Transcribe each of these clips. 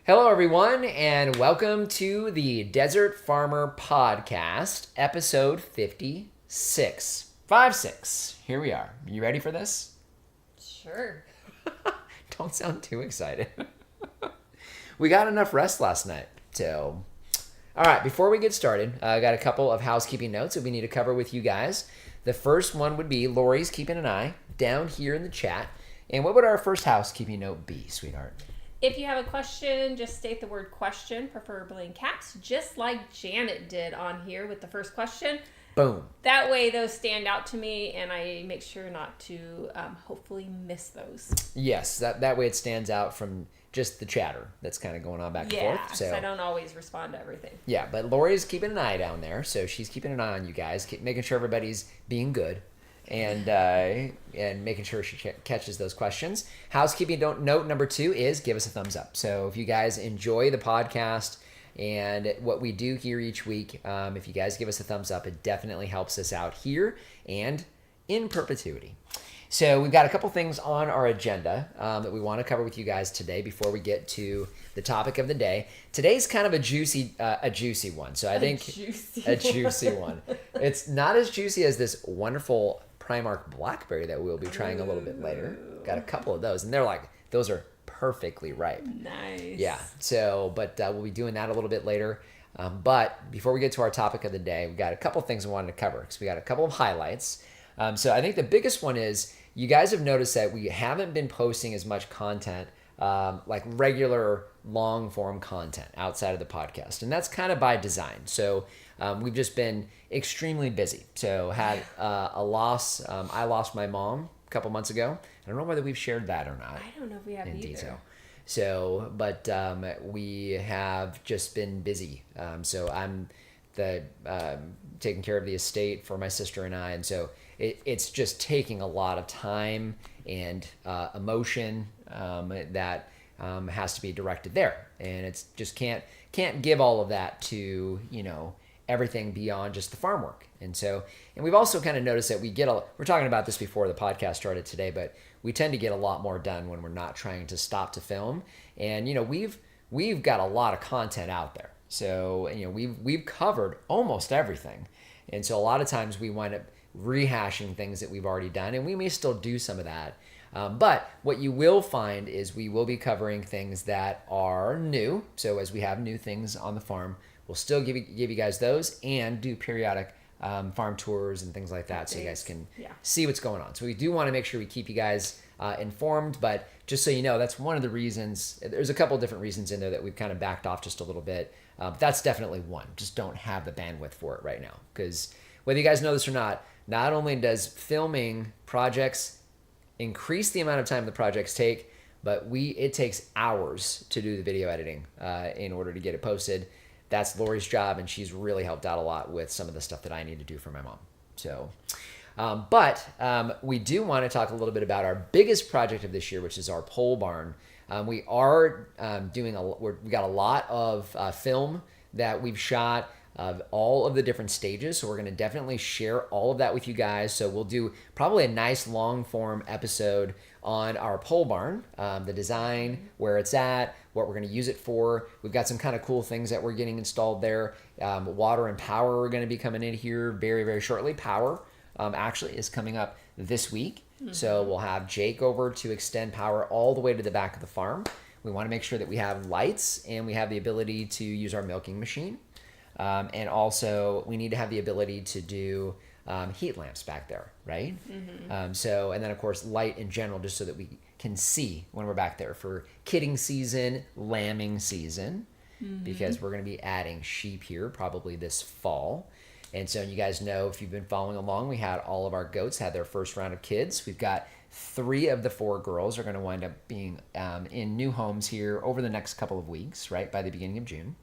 Hello, everyone, and welcome to the Desert Farmer Podcast, episode 56. 5-6. Here we are. You ready for this? Sure. Don't sound too excited. We got enough rest last night, so... All right, before we get started, I got a couple of housekeeping notes that we need to cover with you guys. The first one would be Lori's keeping an eye down here in the chat. And what would our first housekeeping note be, sweetheart? If you have a question, just state the word question, preferably in caps, just like Janet did on here with the first question. Boom. That way those stand out to me, and I make sure not to hopefully miss those. Yes, that way it stands out from just the chatter that's kind of going on back and forth. Yeah, because I don't always respond to everything. Yeah, but Lori's keeping an eye down there, so she's keeping an eye on you guys, making sure everybody's being good. And making sure she catches those questions. Housekeeping note number 2 is give us a thumbs up. So if you guys enjoy the podcast and what we do here each week, if you guys give us a thumbs up, it definitely helps us out here and in perpetuity. So we've got a couple things on our agenda that we want to cover with you guys today before we get to the topic of the day. Today's kind of a juicy one. So I think a juicy one. It's not as juicy as this wonderful Arc Blackberry that we'll be trying a little bit later. Got a couple of those, and those are perfectly ripe. Nice. Yeah. So, but we'll be doing that a little bit later. But before we get to our topic of the day, we've got a couple of things we wanted to cover because we got a couple of highlights. So I think the biggest one is you guys have noticed that we haven't been posting as much content, like regular long form content outside of the podcast. And that's kind of by design. So we've just been extremely busy. So had a loss. I lost my mom a couple months ago. I don't know whether we've shared that or not. I don't know if we have in either. detail. So, but we have just been busy. So I'm taking care of the estate for my sister and I. And so it's just taking a lot of time and emotion that has to be directed there. And it's just can't give all of that to, everything beyond just the farm work. And we've also kind of noticed that we're talking about this before the podcast started today, but we tend to get a lot more done when we're not trying to stop to film. And, we've got a lot of content out there. So, we've covered almost everything. And so a lot of times we wind up rehashing things that we've already done, and we may still do some of that. But what you will find is we will be covering things that are new. So as we have new things on the farm, we'll still give you guys those and do periodic farm tours and things like that so you guys can see what's going on. So we do want to make sure we keep you guys informed, but just so you know, that's one of the reasons. There's a couple of different reasons in there that we've kind of backed off just a little bit. But that's definitely one. Just don't have the bandwidth for it right now. Because whether you guys know this or not only does filming projects increase the amount of time the projects take, but it takes hours to do the video editing in order to get it posted. That's Lori's job, and she's really helped out a lot with some of the stuff that I need to do for my mom. So, but we do want to talk a little bit about our biggest project of this year, which is our pole barn. We are we got a lot of film that we've shot of all of the different stages. So we're going to definitely share all of that with you guys. So we'll do probably a nice long form episode on our pole barn, the design, where it's at, what we're going to use it for. We've got some kind of cool things that we're getting installed there. Water and power are going to be coming in here very, very shortly. Power actually is coming up this week. Mm-hmm. So we'll have Jake over to extend power all the way to the back of the farm. We want to make sure that we have lights and we have the ability to use our milking machine. And also we need to have the ability to do heat lamps back there, right? Mm-hmm. And then of course light in general, just so that we can see when we're back there for kidding season, lambing season, because we're going to be adding sheep here probably this fall. And so you guys know, if you've been following along, we had all of our goats had their first round of kids. We've got 3 of the 4 girls are going to wind up being in new homes here over the next couple of weeks, right, by the beginning of June.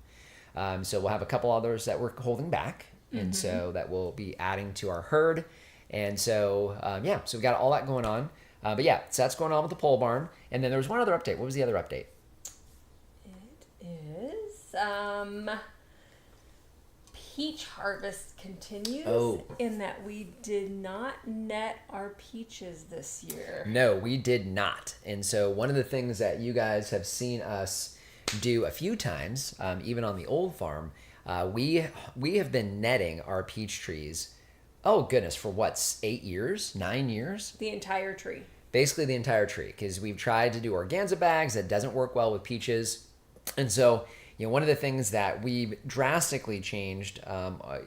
So we'll have a couple others that we're holding back, and so that will be adding to our herd. And so, so we've got all that going on. But yeah, so that's going on with the pole barn. And then there was one other update. What was the other update? It is peach harvest continues in that we did not net our peaches this year. No, we did not. And so one of the things that you guys have seen us do a few times, even on the old farm. We have been netting our peach trees. Oh goodness, for what, 8 years, 9 years? The entire tree. Basically the entire tree, because we've tried to do organza bags. That doesn't work well with peaches. And so, one of the things that we drastically changed,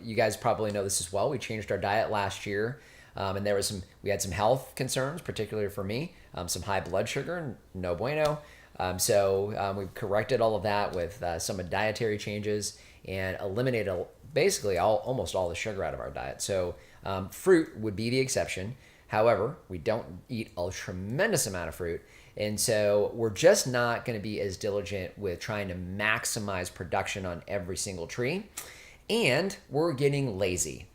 you guys probably know this as well. We changed our diet last year, and we had some health concerns, particularly for me, some high blood sugar, no bueno. So we've corrected all of that with some dietary changes and eliminated basically almost all the sugar out of our diet. So fruit would be the exception. However, we don't eat a tremendous amount of fruit. And so we're just not going to be as diligent with trying to maximize production on every single tree. And we're getting lazy.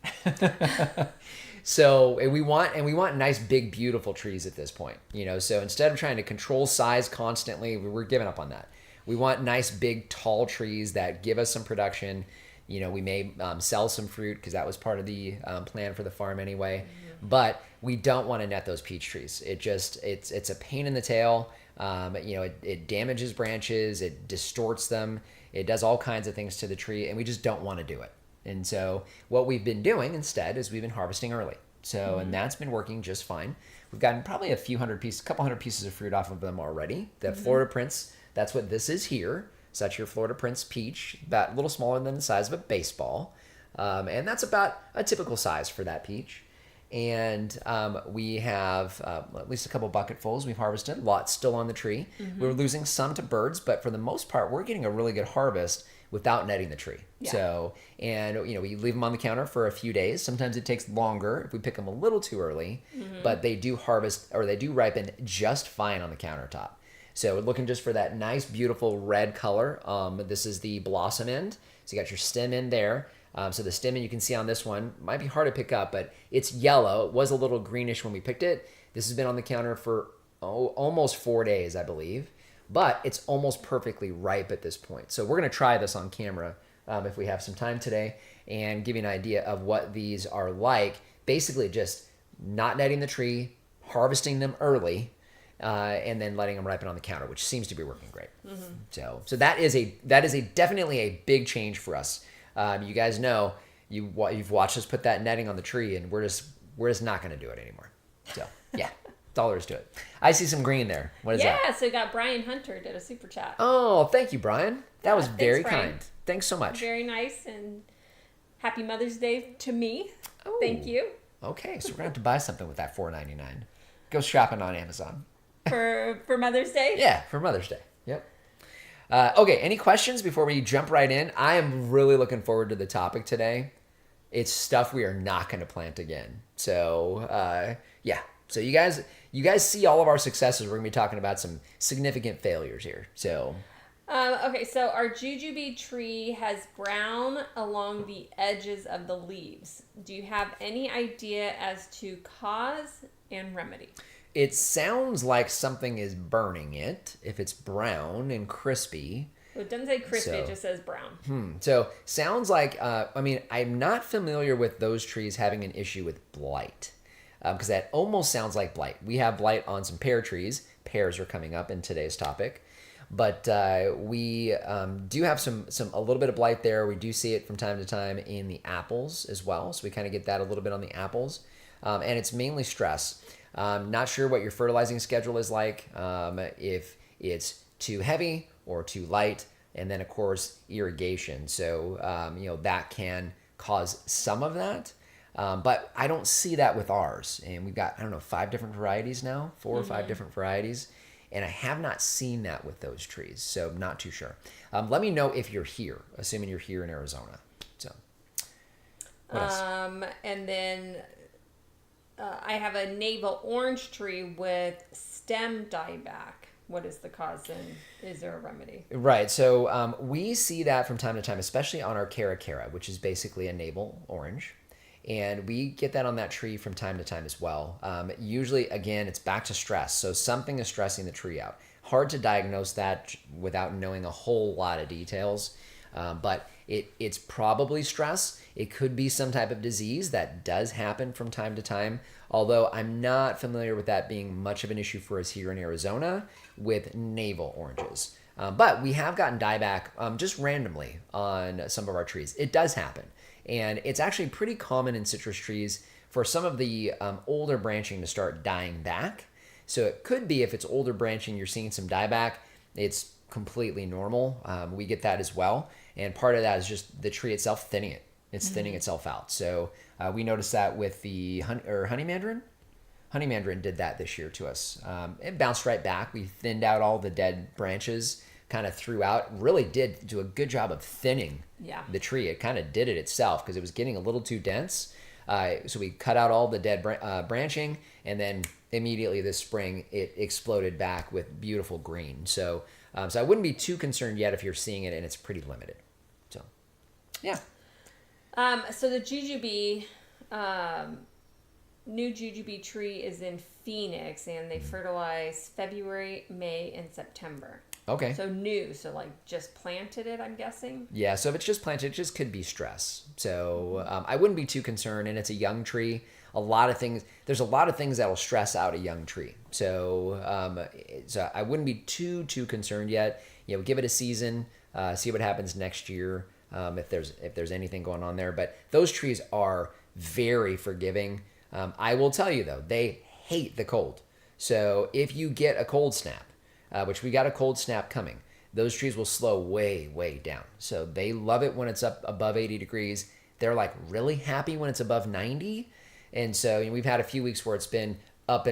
So we want nice, big, beautiful trees at this point. So instead of trying to control size constantly, we're giving up on that. We want nice, big, tall trees that give us some production. We may sell some fruit because that was part of the plan for the farm anyway. But we don't want to net those peach trees. It's a pain in the tail. It damages branches. It distorts them. It does all kinds of things to the tree, and we just don't want to do it. And so what we've been doing instead is we've been harvesting early. So and that's been working just fine. We've gotten probably a couple hundred pieces of fruit off of them already. The Florida Prince, that's what this is here. So that's your Florida Prince peach, about a little smaller than the size of a baseball. And that's about a typical size for that peach. And we have at least a couple bucketfuls we've harvested. Lots still on the tree. We're losing some to birds, but for the most part, we're getting a really good harvest without netting the tree. Yeah. So, and we leave them on the counter for a few days. Sometimes it takes longer if we pick them a little too early, but they do harvest, or they do ripen just fine on the countertop. So we're looking just for that nice, beautiful red color. This is the blossom end. So you got your stem end there. So the stem end you can see on this one might be hard to pick up, but it's yellow. It was a little greenish when we picked it. This has been on the counter for almost 4 days, I believe. But it's almost perfectly ripe at this point. So we're going to try this on camera if we have some time today and give you an idea of what these are like. Basically just not netting the tree, harvesting them early, and then letting them ripen on the counter, which seems to be working great. So that is definitely a big change for us. You guys know you've watched us put that netting on the tree, and we're just not going to do it anymore. So yeah. That's all there is to it. I see some green there. What is that? Yeah, so we got Brian Hunter did a super chat. Oh, thank you, Brian. That was Thanks, very Brian. kind. Thanks so much. Very nice, and happy Mother's Day to me. Oh, Thank you. Okay, so we're going to have to buy something with that $4.99. Go shopping on Amazon. For Mother's Day? Yeah, for Mother's Day. Yep. Okay, any questions before we jump right in? I am really looking forward to the topic today. It's stuff we are not going to plant again. So, yeah. So you guys see all of our successes. We're going to be talking about some significant failures here. So, okay, so our Juju Bee tree has brown along the edges of the leaves. Do you have any idea as to cause and remedy? it sounds like something is burning it if it's brown and crispy. Well, it doesn't say crispy, it just says brown. So sounds like, I'm not familiar with those trees having an issue with blight. Because that almost sounds like blight. We have blight on some pear trees. Pears are coming up in today's topic. But we do have a little bit of blight there. We do see it from time to time in the apples as well. So we kind of get that a little bit on the apples. And it's mainly stress. Not sure what your fertilizing schedule is like. If it's too heavy or too light. And then, of course, irrigation. So, that can cause some of that. But I don't see that with ours. And we've got, 5 different varieties now, 4 or 5 different varieties. And I have not seen that with those trees. So I'm not too sure. Let me know if you're here, assuming you're here in Arizona. So what else? And then I have a Naval Orange tree with stem dieback. What is the cause and is there a remedy? Right. So we see that from time to time, especially on our Cara, which is basically a Naval Orange. And we get that on that tree from time to time as well. Usually, again, it's back to stress. So something is stressing the tree out. Hard to diagnose that without knowing a whole lot of details. But It's probably stress. It could be some type of disease that does happen from time to time, although I'm not familiar with that being much of an issue for us here in Arizona with navel oranges. But we have gotten dieback just randomly on some of our trees. It does happen. And it's actually pretty common in citrus trees for some of the older branching to start dying back. So it could be if it's older branching, you're seeing some dieback. It's completely normal. We get that as well. And part of that is just the tree itself thinning it. It's thinning itself out. So we noticed that with the honey mandarin. Honey mandarin did that this year to us. It bounced right back. We thinned out all the dead branches, kind of threw out. Really did do a good job of thinning the tree. It kind of did it itself because it was getting a little too dense. So we cut out all the dead branching, and then immediately this spring it exploded back with beautiful green. So I wouldn't be too concerned yet if you're seeing it and it's pretty limited. So, yeah. So the Juju Bee, new Juju Bee tree is in Phoenix, and they fertilize February, May, and September. Okay. So new, so like just planted it, I'm guessing? Yeah, so if it's just planted, it just could be stress. So I wouldn't be too concerned, and it's a young tree. There's a lot of things that will stress out a young tree. So I wouldn't be too concerned yet. Give it a season, see what happens next year, if there's anything going on there. But those trees are very forgiving. I will tell you though, they hate the cold. So if you get a cold snap, which we got a cold snap coming, those trees will slow way down. So they love it when it's up above 80 degrees. They're like really happy when it's above 90. And so we've had a few weeks where it's been up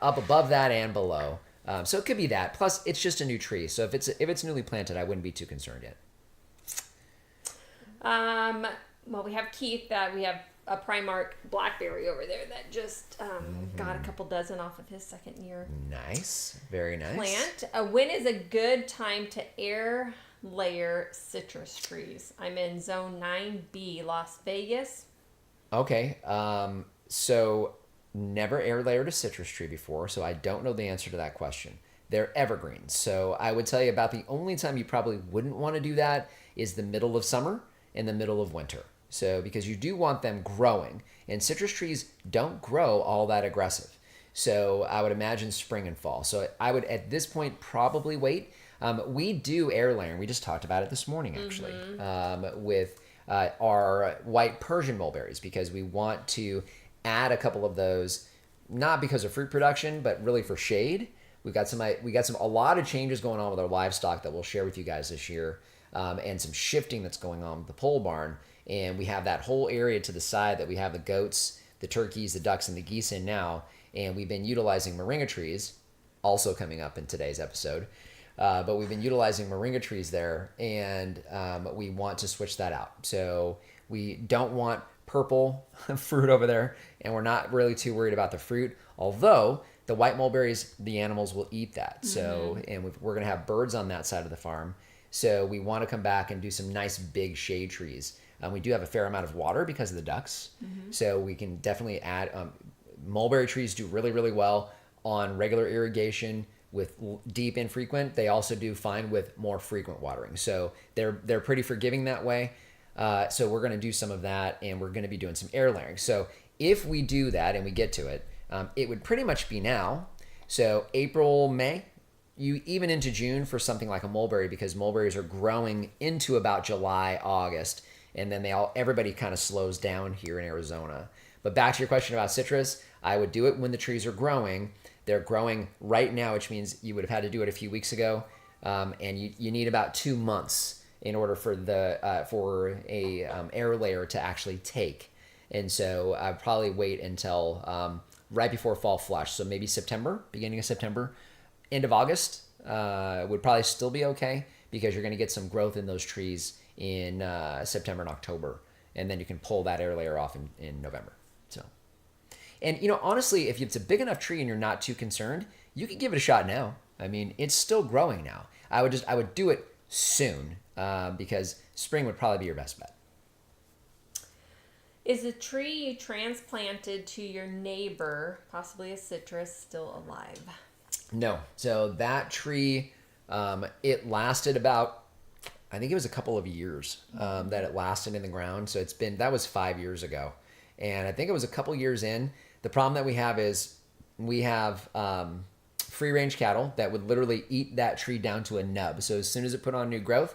above that and below. So it could be that. Plus, it's just a new tree. So if it's newly planted, I wouldn't be too concerned yet. Well, we have Keith that we have a Primarch Blackberry over there that just got a couple dozen off of his second year. Nice. Very nice. Plant. When is a good time to air layer citrus trees? I'm in zone 9B, Las Vegas. Okay. So never air layered a citrus tree before, so I don't know the answer to that question. They're evergreens. So I would tell you about the only time you probably wouldn't want to do that is the middle of summer and the middle of winter. So because you do want them growing, and citrus trees don't grow all that aggressive. So I would imagine spring and fall. So I would at this point probably wait. We do air layering. We just talked about it this morning actually, with our white Persian mulberries, because we want to add a couple of those, not because of fruit production, but really for shade. We got a lot of changes going on with our livestock that we'll share with you guys this year, and some shifting that's going on with the pole barn. And we have that whole area to the side that we have the goats, the turkeys, the ducks, and the geese in now. And we've been utilizing Moringa trees, also coming up in today's episode. But we've been utilizing Moringa trees there, and we want to switch that out. So we don't want purple fruit over there, and we're not really too worried about the fruit. Although the white mulberries, the animals will eat that. So, and we're going to have birds on that side of the farm. So we want to come back and do some nice big shade trees. We do have a fair amount of water because of the ducks. So we can definitely add, mulberry trees do really well on regular irrigation with deep infrequent. They also do fine with more frequent watering. So they're pretty forgiving that way. So we're going to do some of that, and we're going to be doing some air layering. So if we do that and we get to it, it would pretty much be now. So April, May, you even into June for something like a mulberry, because mulberries are growing into about July, August, and then everybody kind of slows down here in Arizona. But back to your question about citrus, I would do it when the trees are growing. They're growing right now, which means you would have had to do it a few weeks ago, and you need about 2 months in order for a air layer to actually take. And so I'd probably wait until right before fall flush, so maybe September, beginning of September, end of August would probably still be okay, because you're going to get some growth in those trees in September and October, and then you can pull that air layer off in November. So, and honestly, if it's a big enough tree and you're not too concerned, you can give it a shot now. I mean, it's still growing now. I would do it soon, because spring would probably be your best bet. Is the tree you transplanted to your neighbor, possibly a citrus, still alive? No. So that tree, it lasted about, I think it was a couple of years that it lasted in the ground. So that was 5 years ago. And I think it was a couple years in. The problem that we have is we have free range cattle that would literally eat that tree down to a nub. So as soon as it put on new growth,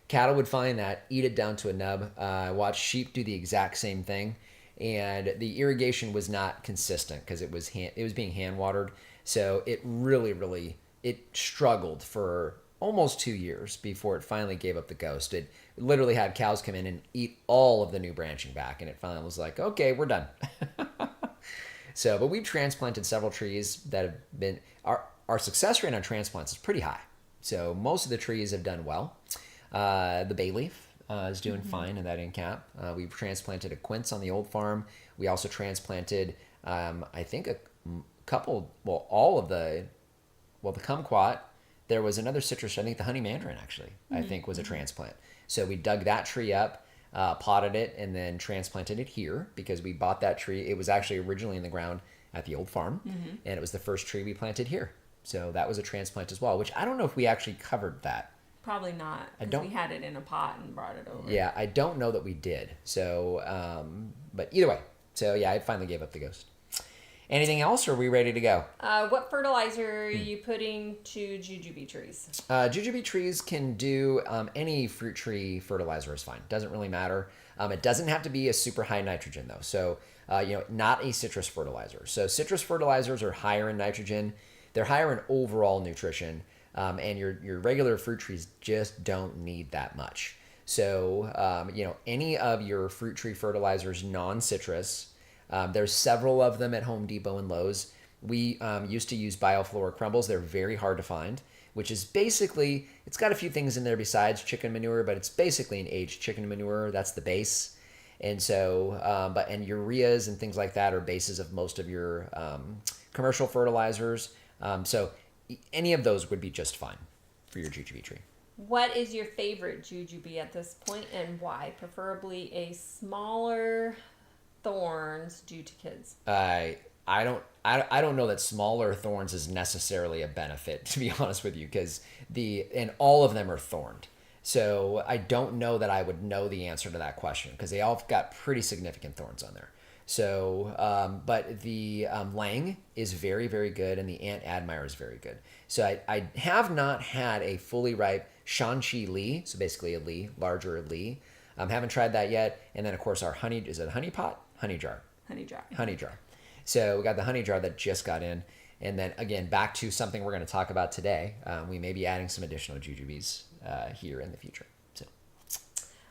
cattle would find that, eat it down to a nub. I watched sheep do the exact same thing. And the irrigation was not consistent because it was being hand watered. So it really, it struggled for almost 2 years before it finally gave up the ghost. It literally had cows come in and eat all of the new branching back, and it finally was like, okay, we're done. So, but we've transplanted several trees that have been, our success rate on transplants is pretty high. So most of the trees have done well. The bay leaf is doing fine in that end cap. We've transplanted a quince on the old farm. We also transplanted, I think, a couple, the kumquat. There was another citrus, I think the honey mandarin actually, I think was a transplant. So we dug that tree up, potted it, and then transplanted it here because we bought that tree. It was actually originally in the ground at the old farm, and it was the first tree we planted here. So that was a transplant as well, which I don't know if we actually covered that. Probably not, because we had it in a pot and brought it over. Yeah, I don't know that we did. So, but either way. So yeah, I finally gave up the ghost. Anything else, or are we ready to go? What fertilizer are you putting to Juju Bee trees? Juju Bee trees can do any fruit tree fertilizer is fine. Doesn't really matter. It doesn't have to be a super high nitrogen though. So, not a citrus fertilizer. So citrus fertilizers are higher in nitrogen. They're higher in overall nutrition. And your regular fruit trees just don't need that much. So, any of your fruit tree fertilizers, non-citrus, there's several of them at Home Depot and Lowe's. We used to use Bioflora crumbles. They're very hard to find, which is basically, it's got a few things in there besides chicken manure, but it's basically an aged chicken manure. That's the base. And so, and ureas and things like that are bases of most of your commercial fertilizers. So any of those would be just fine for your Juju Bee tree. What is your favorite Juju Bee at this point and why? Preferably a smaller thorns due to kids. I don't know that smaller thorns is necessarily a benefit, to be honest with you, because and all of them are thorned. So I don't know that I would know the answer to that question because they all got pretty significant thorns on there. So, but the Lang is very, very good, and the Aunt Admire is very good. So I have not had a fully ripe Shanxi Li, so basically a Li, larger Li. Haven't tried that yet. And then, of course, our honey, is it a honey pot? Honey jar. Honey jar. Honey jar. So we got the honey jar that just got in. And then, again, back to something we're going to talk about today. We may be adding some additional Juju Bees here in the future. So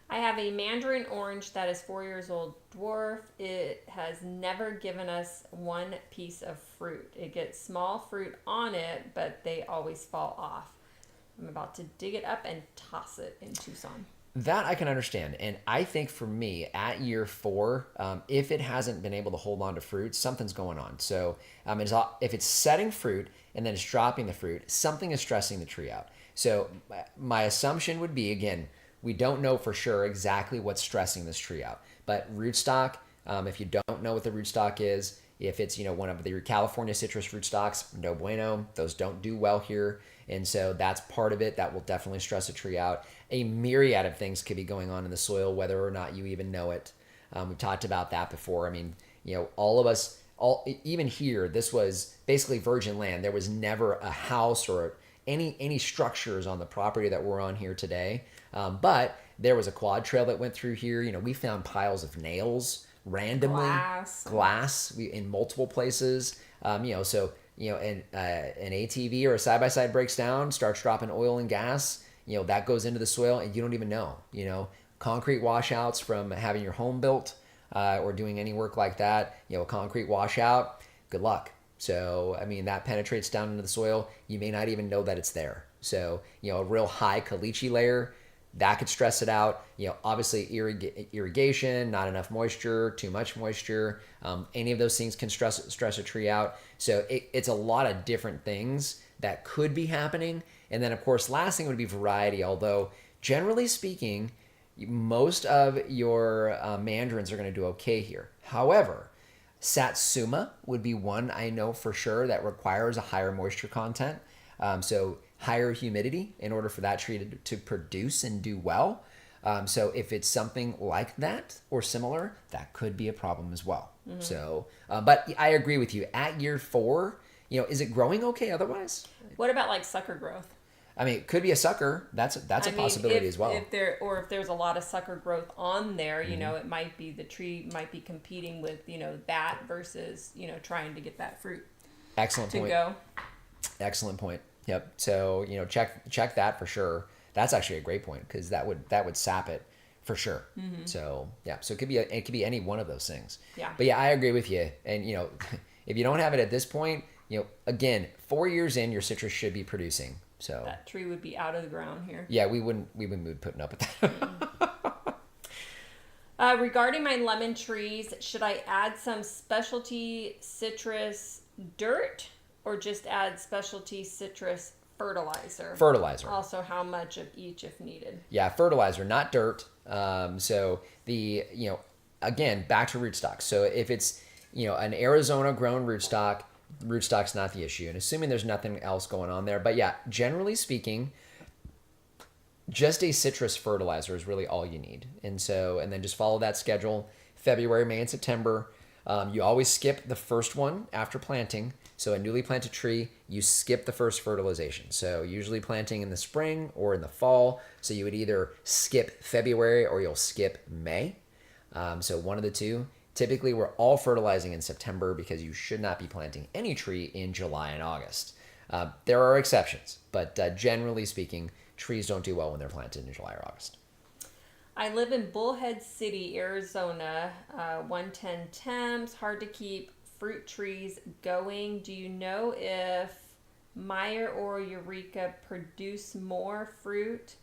I have a Mandarin Orange that is 4 years old, dwarf. It has never given us one piece of fruit. It gets small fruit on it, but they always fall off. I'm about to dig it up and toss it in Tucson. That I can understand. And I think for me, at year 4, if it hasn't been able to hold on to fruit, something's going on. So if it's setting fruit and then it's dropping the fruit, something is stressing the tree out. So my assumption would be, again, we don't know for sure exactly what's stressing this tree out. But rootstock, if you don't know what the rootstock is, if it's one of your California citrus rootstocks, no bueno. Those don't do well here. And so that's part of it. That will definitely stress a tree out. A myriad of things could be going on in the soil, whether or not you even know it. We've talked about that before. I mean, all of us, even here, this was basically virgin land. There was never a house or any structures on the property that we're on here today. But there was a quad trail that went through here. We found piles of nails randomly, glass in multiple places. An ATV or a side-by-side breaks down, starts dropping oil and gas, that goes into the soil and you don't even know. Concrete washouts from having your home built or doing any work like that, a concrete washout, good luck. So, that penetrates down into the soil. You may not even know that it's there. So, a real high caliche layer, that could stress it out. Obviously irrigation, not enough moisture, too much moisture. Any of those things can stress a tree out. So it's a lot of different things that could be happening. And then, of course, last thing would be variety. Although, generally speaking, most of your mandarins are going to do okay here. However, Satsuma would be one I know for sure that requires a higher moisture content. So higher humidity in order for that tree to produce and do well. So if it's something like that or similar, that could be a problem as well. So, but I agree with you. At year 4, is it growing okay otherwise? What about like sucker growth? I mean, it could be a sucker. That's a possibility as well. If there's a lot of sucker growth on there, it might be the tree might be competing with that versus trying to get that fruit. Excellent point. Go. Excellent point. Yep. So check that for sure. That's actually a great point because that would sap it for sure. So yeah. So it could be any one of those things. Yeah. But yeah, I agree with you. And if you don't have it at this point, again, 4 years in, your citrus should be producing. So that tree would be out of the ground here. Yeah, we wouldn't be putting up with that. Regarding my lemon trees, should I add some specialty citrus dirt or just add specialty citrus fertilizer? Fertilizer. Also, how much of each if needed? Yeah, fertilizer, not dirt. So again, back to rootstock. So if it's an Arizona grown rootstock's not the issue, and assuming there's nothing else going on there. But yeah, generally speaking, just a citrus fertilizer is really all you need. And then just follow that schedule. February, May, and September. You always skip the first one after planting. So a newly planted tree, you skip the first fertilization. So usually planting in the spring or in the fall. So you would either skip February or you'll skip May. So one of the two. Typically, we're all fertilizing in September because you should not be planting any tree in July and August. There are exceptions, but generally speaking, trees don't do well when they're planted in July or August. I live in Bullhead City, Arizona, 110 temps, hard to keep fruit trees going. Do you know if Meyer or Eureka produce more fruit?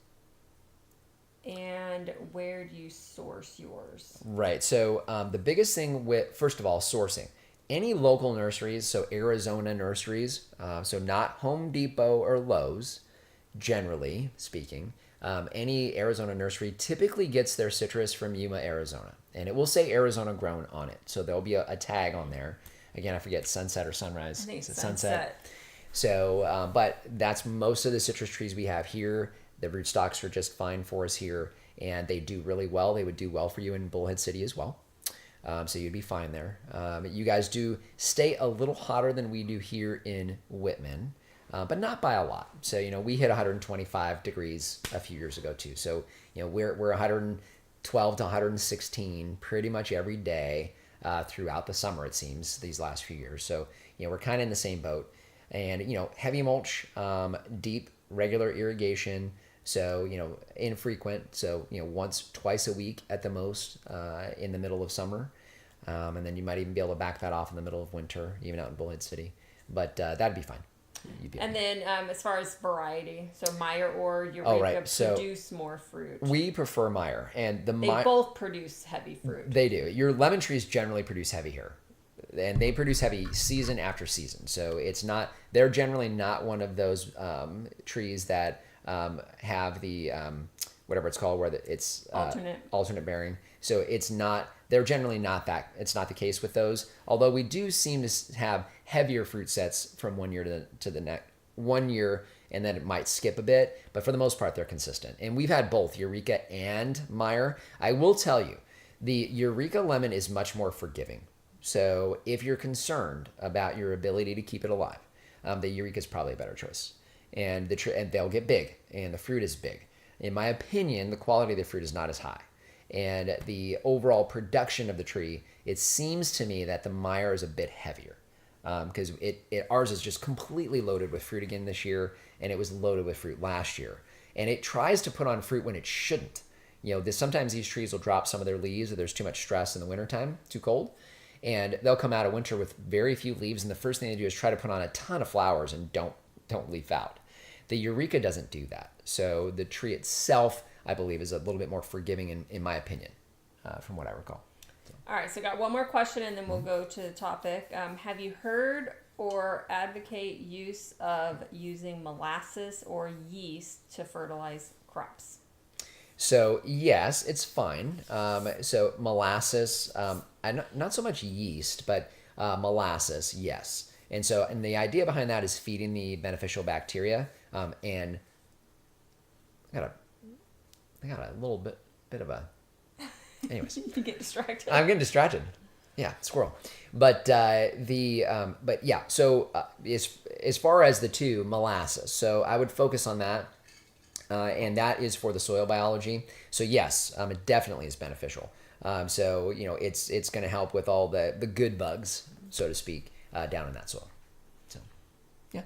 And where do you source yours? Right. So the biggest thing with, first of all, sourcing. Any local nurseries, so Arizona nurseries, so not Home Depot or Lowe's, generally speaking, any Arizona nursery typically gets their citrus from Yuma, Arizona. And it will say Arizona grown on it. So there'll be a tag on there. Again, I forget sunset or sunrise. I think it's sunset. So, but that's most of the citrus trees we have here. The rootstocks are just fine for us here, and they do really well. They would do well for you in Bullhead City as well. So you'd be fine there. You guys do stay a little hotter than we do here in Whitman, but not by a lot. So, we hit 125 degrees a few years ago too. So, we're 112 to 116 pretty much every day throughout the summer, it seems, these last few years. So, we're kind of in the same boat. And, heavy mulch, deep, regular irrigation. So, infrequent. So, once, twice a week at the most in the middle of summer. And then you might even be able to back that off in the middle of winter, even out in Bullhead City. But that'd be fine. And then as far as variety, so Meyer or Eureka produce more fruit. We prefer Meyer. And they both produce heavy fruit. They do. Your lemon trees generally produce heavy here. And they produce heavy season after season. So they're generally not one of those trees that have the whatever it's called, where it's alternate bearing. So they're generally not that. It's not the case with those. Although we do seem to have heavier fruit sets from one year to the next 1 year, and then it might skip a bit. But for the most part, they're consistent. And we've had both Eureka and Meyer. I will tell you, the Eureka lemon is much more forgiving. So if you're concerned about your ability to keep it alive, the Eureka is probably a better choice. And and they'll get big, and the fruit is big. In my opinion, the quality of the fruit is not as high. And the overall production of the tree, it seems to me that the Meyer is a bit heavier. Because ours is just completely loaded with fruit again this year, and it was loaded with fruit last year. And it tries to put on fruit when it shouldn't. Sometimes these trees will drop some of their leaves if there's too much stress in the wintertime, too cold. And they'll come out of winter with very few leaves, and the first thing they do is try to put on a ton of flowers and don't leaf out. The Eureka doesn't do that. So the tree itself, I believe, is a little bit more forgiving in my opinion, from what I recall. So. All right, so got one more question, and then we'll go to the topic. Have you heard or advocate use of using molasses or yeast to fertilize crops? So yes, it's fine. So molasses, not so much yeast, but molasses, yes. And the idea behind that is feeding the beneficial bacteria And I got a little bit of a, anyways. You get distracted. I'm getting distracted. Yeah, squirrel. But but yeah. So as far as the two, molasses. So I would focus on that, and that is for the soil biology. So yes, it definitely is beneficial. So it's going to help with all the good bugs, so to speak, down in that soil. So yeah,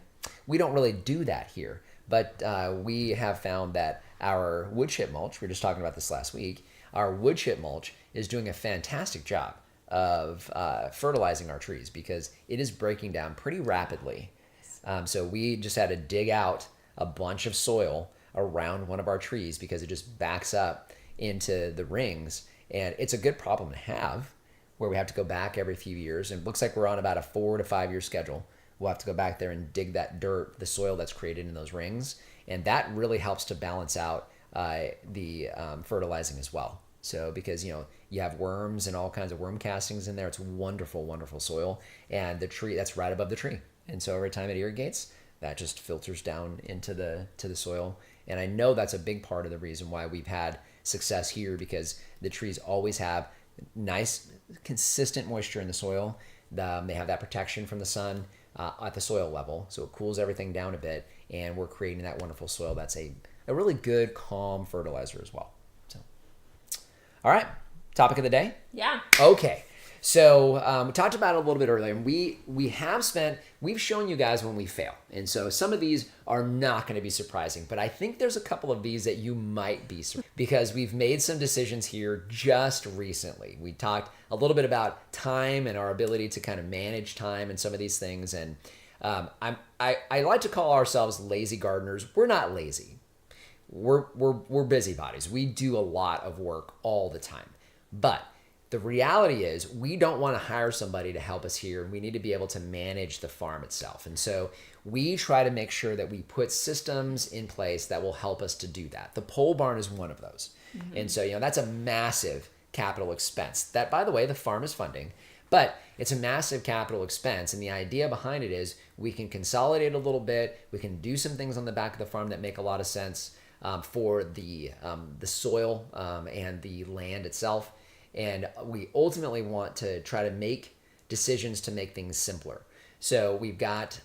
we don't really do that here, but we have found that our wood chip mulch. We were just talking about this last week. Our wood chip mulch is doing a fantastic job of fertilizing our trees because it is breaking down pretty rapidly. So we just had to dig out a bunch of soil around one of our trees because it just backs up into the rings. And it's a good problem to have where we have to go back every few years. And it looks like we're on about a 4 to 5 year schedule. We'll have to go back there and dig that dirt, the soil that's created in those rings. And that really helps to balance out the fertilizing as well. So because, you have worms and all kinds of worm castings in there. It's wonderful, wonderful soil. And the tree, that's right above the tree. And so every time it irrigates, that just filters down into the soil. And I know that's a big part of the reason why we've had success here because the trees always have nice, consistent moisture in the soil. They have that protection from the sun at the soil level. So it cools everything down a bit. And we're creating that wonderful soil. That's a really good, calm fertilizer as well. So, all right. Topic of the day? Yeah. Okay. So we talked about it a little bit earlier, and we've shown you guys when we fail. And so some of these are not going to be surprising, but I think there's a couple of these that you might be surprised because we've made some decisions here just recently. We talked a little bit about time and our ability to kind of manage time and some of these things. And I like to call ourselves lazy gardeners. We're not lazy. We're busybodies. We do a lot of work all the time. But the reality is we don't want to hire somebody to help us here. We need to be able to manage the farm itself. And so we try to make sure that we put systems in place that will help us to do that. The pole barn is one of those. Mm-hmm. And so, that's a massive capital expense that, by the way, the farm is funding, but it's a massive capital expense. And the idea behind it is we can consolidate a little bit. We can do some things on the back of the farm that make a lot of sense for the soil and the land itself. And we ultimately want to try to make decisions to make things simpler. So we've got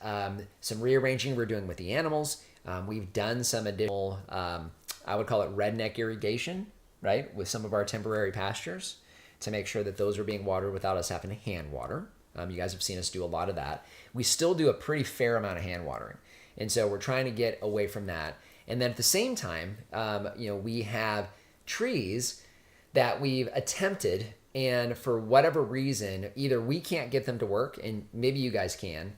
some rearranging we're doing with the animals. We've done some additional, I would call it redneck irrigation, right? With some of our temporary pastures to make sure that those are being watered without us having to hand water. You guys have seen us do a lot of that. We still do a pretty fair amount of hand watering. And so we're trying to get away from that. And then at the same time, we have trees that we've attempted, and for whatever reason, either we can't get them to work, and maybe you guys can,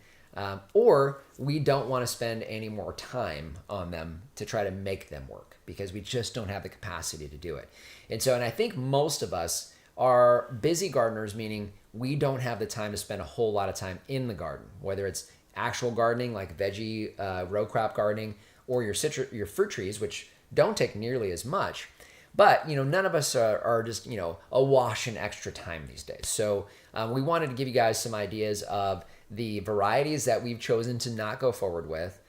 or we don't want to spend any more time on them to try to make them work because we just don't have the capacity to do it. And I think most of us are busy gardeners, meaning we don't have the time to spend a whole lot of time in the garden, whether it's actual gardening like veggie, row crop gardening, or your fruit trees, which don't take nearly as much. But, none of us are just, awash in extra time these days. So we wanted to give you guys some ideas of the varieties that we've chosen to not go forward with,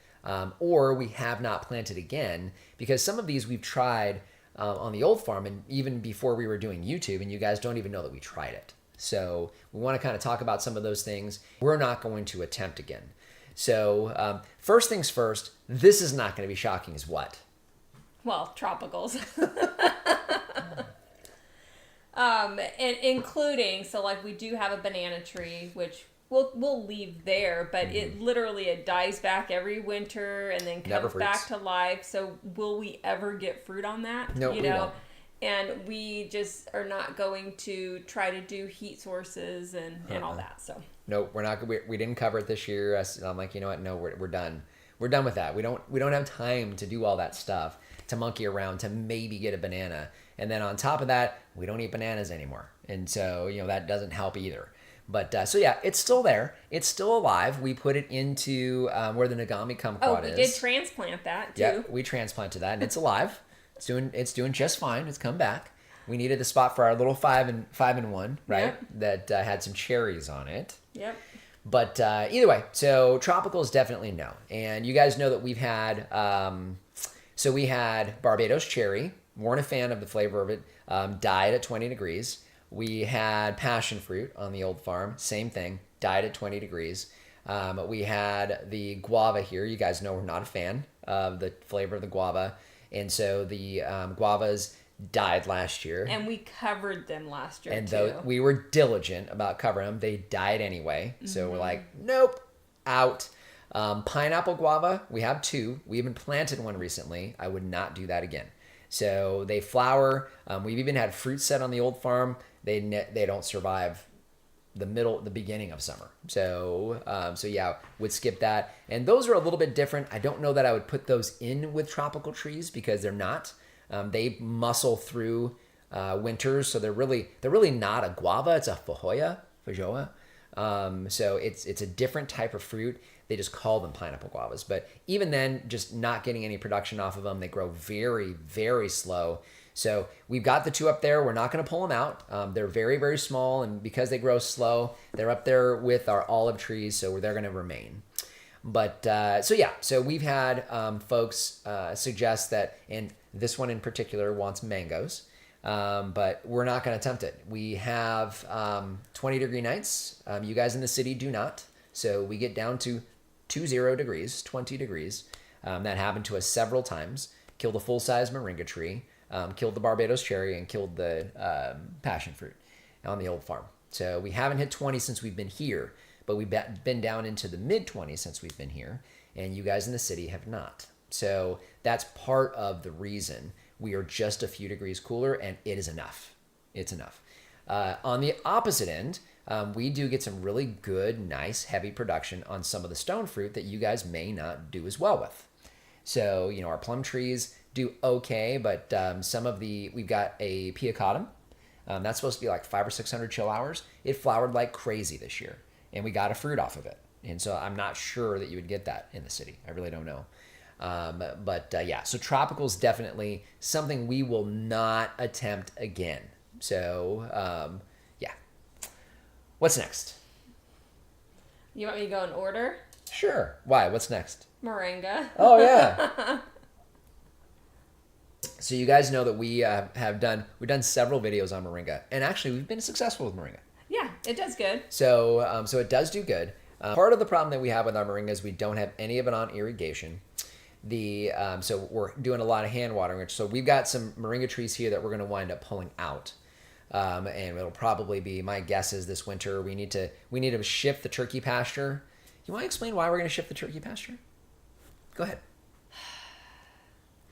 or we have not planted again, because some of these we've tried on the old farm and even before we were doing YouTube, and you guys don't even know that we tried it. So we want to kind of talk about some of those things we're not going to attempt again. So first things first, this is not going to be shocking as what? Well, tropicals. And including, so like we do have a banana tree, which we'll leave there, but it dies back every winter and then comes back to life. So will we ever get fruit on that? No, we won't. And we just are not going to try to do heat sources and all that. So no, we're not. We didn't cover it this year. I'm like, you know what? No, we're done. We're done with that. We don't have time to do all that stuff, to monkey around, to maybe get a banana. And then on top of that, we don't eat bananas anymore. And so, that doesn't help either. But so yeah, it's still there. It's still alive. We put it into where the Nagami kumquat is. We did transplant that too. Yeah, we transplanted that and it's alive. It's doing just fine. It's come back. We needed the spot for our little 5-in-1, right? Yep. That had some cherries on it. Yep. But either way, so tropicals definitely no. And you guys know that we've had, so we had Barbados Cherry. Weren't a fan of the flavor of it. Died at 20 degrees. We had passion fruit on the old farm. Same thing. Died at 20 degrees. We had the guava here. You guys know we're not a fan of the flavor of the guava. And so the guavas died last year. And we covered them last year, and too. though we were diligent about covering them, they died anyway. So we're like, nope, out. Pineapple guava, we have 2. We even planted one recently. I would not do that again. So they flower. We've even had fruit set on the old farm. They don't survive the beginning of summer. So yeah, would skip that. And those are a little bit different. I don't know that I would put those in with tropical trees because they're not. They muscle through winters, so they're really not a guava. It's a feijoa. So it's a different type of fruit. They just call them pineapple guavas. But even then, just not getting any production off of them. They grow very, very slow. So we've got the 2 up there. We're not going to pull them out. They're very, very small, and because they grow slow, they're up there with our olive trees, so they're going to remain. But so we've had folks suggest that, and this one in particular wants mangoes, but we're not going to attempt it. We have 20-degree nights. You guys in the city do not. So we get down to 20 degrees, 20 degrees. That happened to us several times. Killed a full-size Moringa tree, killed the Barbados Cherry, and killed the passion fruit on the old farm. So we haven't hit 20 since we've been here, but we've been down into the mid-20s since we've been here, and you guys in the city have not. So that's part of the reason we are just a few degrees cooler, and it is enough. It's enough. On the opposite end, we do get some really good, nice, heavy production on some of the stone fruit that you guys may not do as well with. So, our plum trees do okay, but we've got a piacatum. That's supposed to be like 500 or 600 chill hours. It flowered like crazy this year, and we got a fruit off of it. And so I'm not sure that you would get that in the city. I really don't know. So tropicals definitely something we will not attempt again. So, yeah. What's next? You want me to go in order? Sure. Why? What's next? Moringa. Oh, yeah. So you guys know that we've done several videos on Moringa, and actually we've been successful with Moringa. Yeah, it does good. So it does do good. Part of the problem that we have with our Moringa is we don't have any of it on irrigation. So we're doing a lot of hand watering. So we've got some Moringa trees here that we're going to wind up pulling out. And it'll probably be, my guess is this winter we need to shift the turkey pasture. You want to explain why we're going to shift the turkey pasture? Go ahead.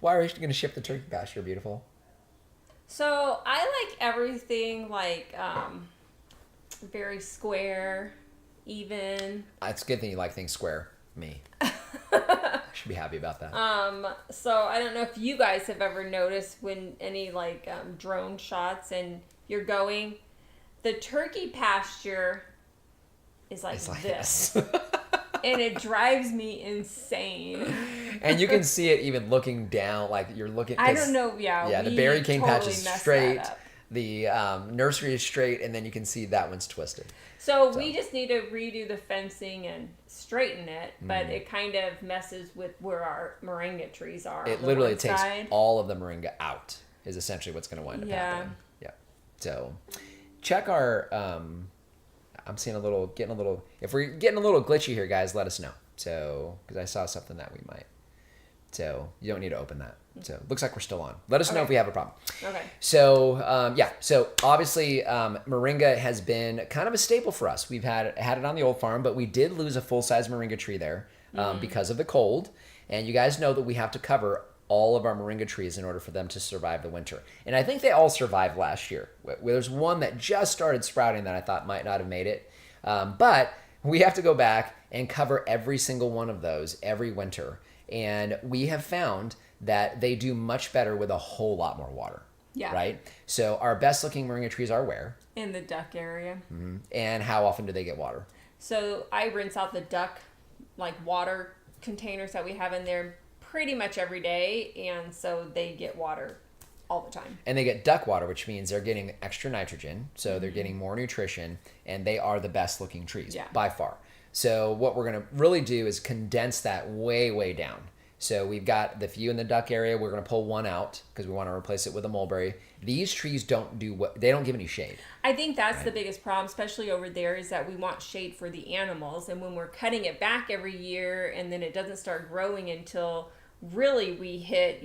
Why are we going to shift the turkey pasture, beautiful? So I like everything very square, even. It's a good thing you like things square. Me. I should be happy about that. So I don't know if you guys have ever noticed when any drone shots and you're going, the turkey pasture is like this. And it drives me insane. And you can see it even looking down, like you're looking. I don't know. Yeah, the berry cane patch is straight. That up. The nursery is straight, and then you can see that one's twisted. So we just need to redo the fencing and straighten it, but it kind of messes with where our moringa trees are. It literally takes all of the moringa out, is essentially what's going to wind up happening. Yeah. So check our. I'm seeing if we're getting a little glitchy here, guys, let us know. So, because I saw something that we might. So you don't need to open that. So it looks like we're still on. Let us know if we have a problem. Okay. So, So obviously, moringa has been kind of a staple for us. We've had it on the old farm, but we did lose a full-size moringa tree there because of the cold. And you guys know that we have to cover all of our moringa trees in order for them to survive the winter. And I think they all survived last year. There's one that just started sprouting that I thought might not have made it. But we have to go back and cover every single one of those every winter. And we have found that they do much better with a whole lot more water. Yeah. Right? So our best looking moringa trees are where? In the duck area. Mm-hmm. And how often do they get water? So I rinse out the duck water containers that we have in there pretty much every day, and so they get water all the time. And they get duck water, which means they're getting extra nitrogen, so they're getting more nutrition, and they are the best looking trees by far. So what we're going to really do is condense that way, way down. So we've got the few in the duck area. We're going to pull one out because we want to replace it with a mulberry. These trees don't they don't give any shade. I think that's the biggest problem, especially over there, is that we want shade for the animals. And when we're cutting it back every year and then it doesn't start growing until really we hit,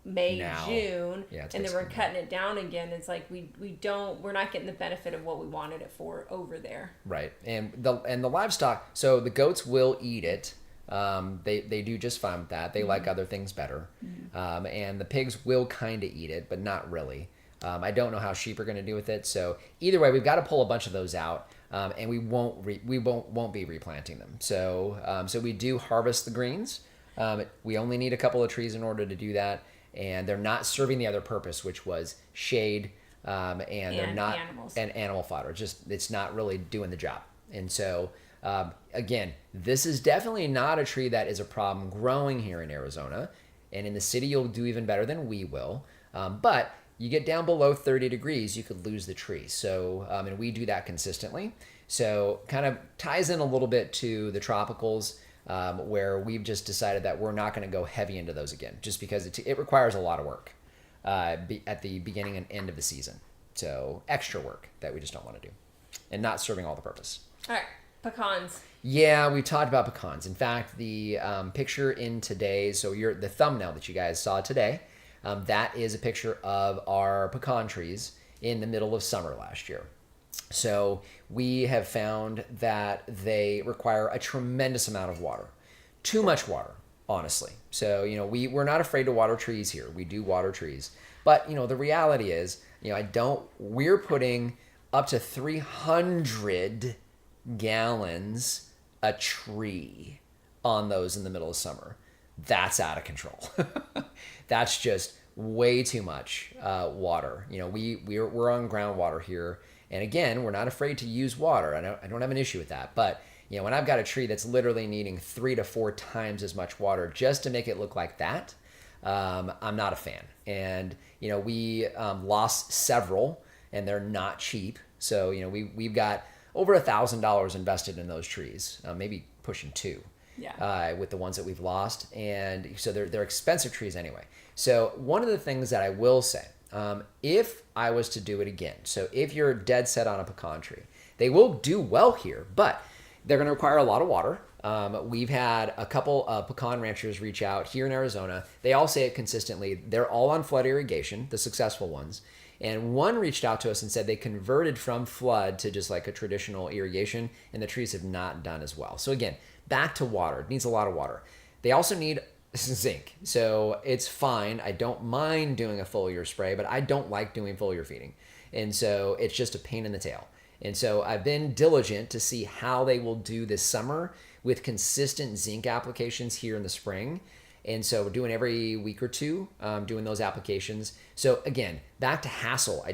May, June, and then we're cutting it down again. It's like we're not getting the benefit of what we wanted it for over there. Right. And the livestock, so the goats will eat it. They do just fine with that. They like other things better. And the pigs will kind of eat it, but not really. I don't know how sheep are going to do with it. So either way, we've got to pull a bunch of those out, and we won't be replanting them. So we do harvest the greens. We only need a couple of trees in order to do that, and they're not serving the other purpose, which was shade, and they're not animals. And animal fodder. It's not really doing the job. And so again, this is definitely not a tree that is a problem growing here in Arizona, and in the city you'll do even better than we will. But you get down below 30 degrees, you could lose the tree. So, and we do that consistently. So kind of ties in a little bit to the tropicals, where we've just decided that we're not going to go heavy into those again, just because it requires a lot of work at the beginning and end of the season. So extra work that we just don't want to do, and not serving all the purpose. All right, pecans. Yeah, we talked about pecans. In fact, the picture in today's, the thumbnail that you guys saw today, that is a picture of our pecan trees in the middle of summer last year. So we have found that they require a tremendous amount of water. Too much water, honestly. So, we're not afraid to water trees here. We do water trees. But, the reality is, we're putting up to 300 gallons a tree on those in the middle of summer. That's out of control. That's just way too much water. We're on groundwater here, and again, we're not afraid to use water. I don't have an issue with that. But when I've got a tree that's literally needing 3 to 4 times as much water just to make it look like that, I'm not a fan. And we lost several, and they're not cheap. So we've got over $1,000 invested in those trees, maybe pushing 2. Yeah. With the ones that we've lost, and so they're expensive trees anyway. So one of the things that I will say, if I was to do it again, so if you're dead set on a pecan tree, they will do well here, but they're going to require a lot of water. We've had a couple of pecan ranchers reach out here in Arizona. They all say it consistently. They're all on flood irrigation, the successful ones. And one reached out to us and said they converted from flood to just like a traditional irrigation, and the trees have not done as well. So again, back to water. It needs a lot of water. They also need zinc. So it's fine. I don't mind doing a foliar spray, but I don't like doing foliar feeding. And so it's just a pain in the tail. And so I've been diligent to see how they will do this summer with consistent zinc applications here in the spring. And so we're doing every week or two, doing those applications. So again, back to hassle.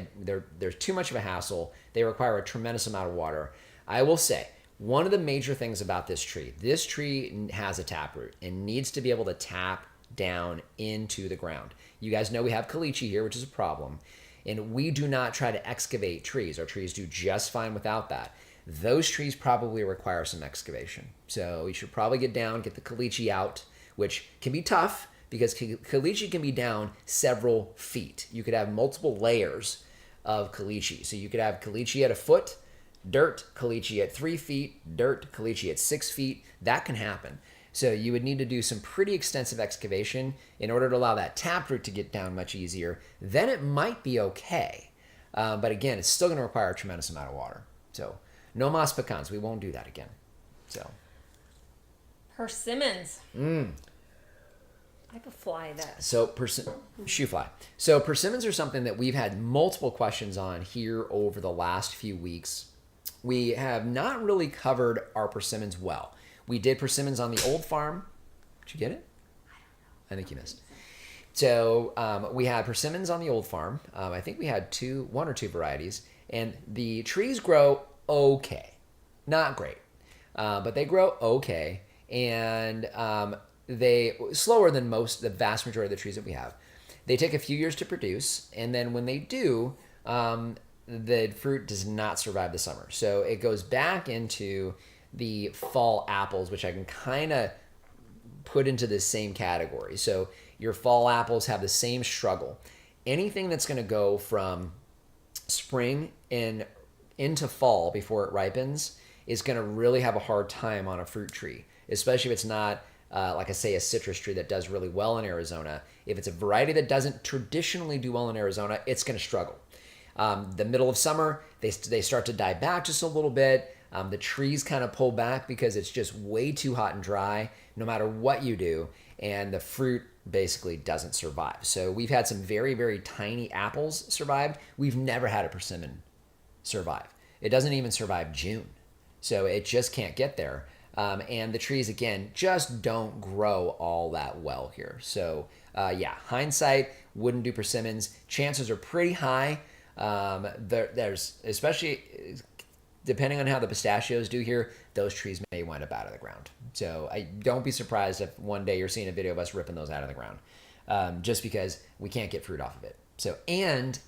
There's too much of a hassle. They require a tremendous amount of water. I will say, one of the major things about this tree has a taproot and needs to be able to tap down into the ground. You guys know we have caliche here, which is a problem. And we do not try to excavate trees. Our trees do just fine without that. Those trees probably require some excavation. So you should probably get down, get the caliche out, which can be tough because caliche can be down several feet. You could have multiple layers of caliche. So you could have caliche at a foot, dirt, caliche at 3 feet, dirt, caliche at 6 feet. That can happen. So you would need to do some pretty extensive excavation in order to allow that taproot to get down much easier. Then it might be okay. But again, it's still going to require a tremendous amount of water. So no moss pecans. We won't do that again. So persimmons. I could fly that. So shoe fly. So persimmons are something that we've had multiple questions on here over the last few weeks. We have not really covered our persimmons well. We did persimmons on the old farm. Did you get it? I think you missed. So we had persimmons on the old farm. I think we had one or two varieties, and the trees grow okay, not great, but they grow okay, and they slower than the vast majority of the trees that we have. They take a few years to produce, and then when they do, the fruit does not survive the summer. So it goes back into the fall apples, which I can kind of put into the same category. So your fall apples have the same struggle. Anything that's going to go from spring and into fall before it ripens is going to really have a hard time on a fruit tree, especially if it's not, like I say, a citrus tree that does really well in Arizona. If it's a variety that doesn't traditionally do well in Arizona, it's going to struggle. The middle of summer, they start to die back just a little bit. The trees kind of pull back because it's just way too hot and dry, no matter what you do, and the fruit basically doesn't survive. So we've had some very, very tiny apples survive. We've never had a persimmon survive. It doesn't even survive June. So it just can't get there. And the trees, again, just don't grow all that well here. So yeah, hindsight, wouldn't do persimmons. Chances are pretty high. There's, especially depending on how the pistachios do here, those trees may wind up out of the ground. So I don't be surprised if one day you're seeing a video of us ripping those out of the ground, just because we can't get fruit off of it. So, and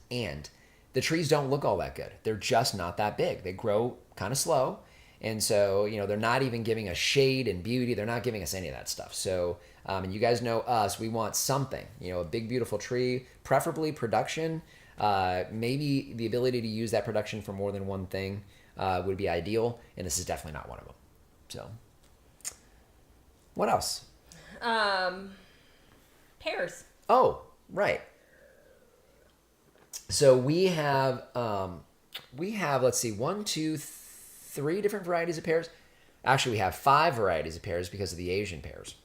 the trees don't look all that good. They're just not that big. They grow kind of slow. And so, they're not even giving us shade and beauty. They're not giving us any of that stuff. So, and you guys know us, we want something, a big, beautiful tree, preferably production. Maybe the ability to use that production for more than one thing would be ideal. And this is definitely not one of them. So, what else? Pears. Oh, right. So we have, let's see, 1, 2, 3 different varieties of pears. Actually, we have 5 varieties of pears because of the Asian pears.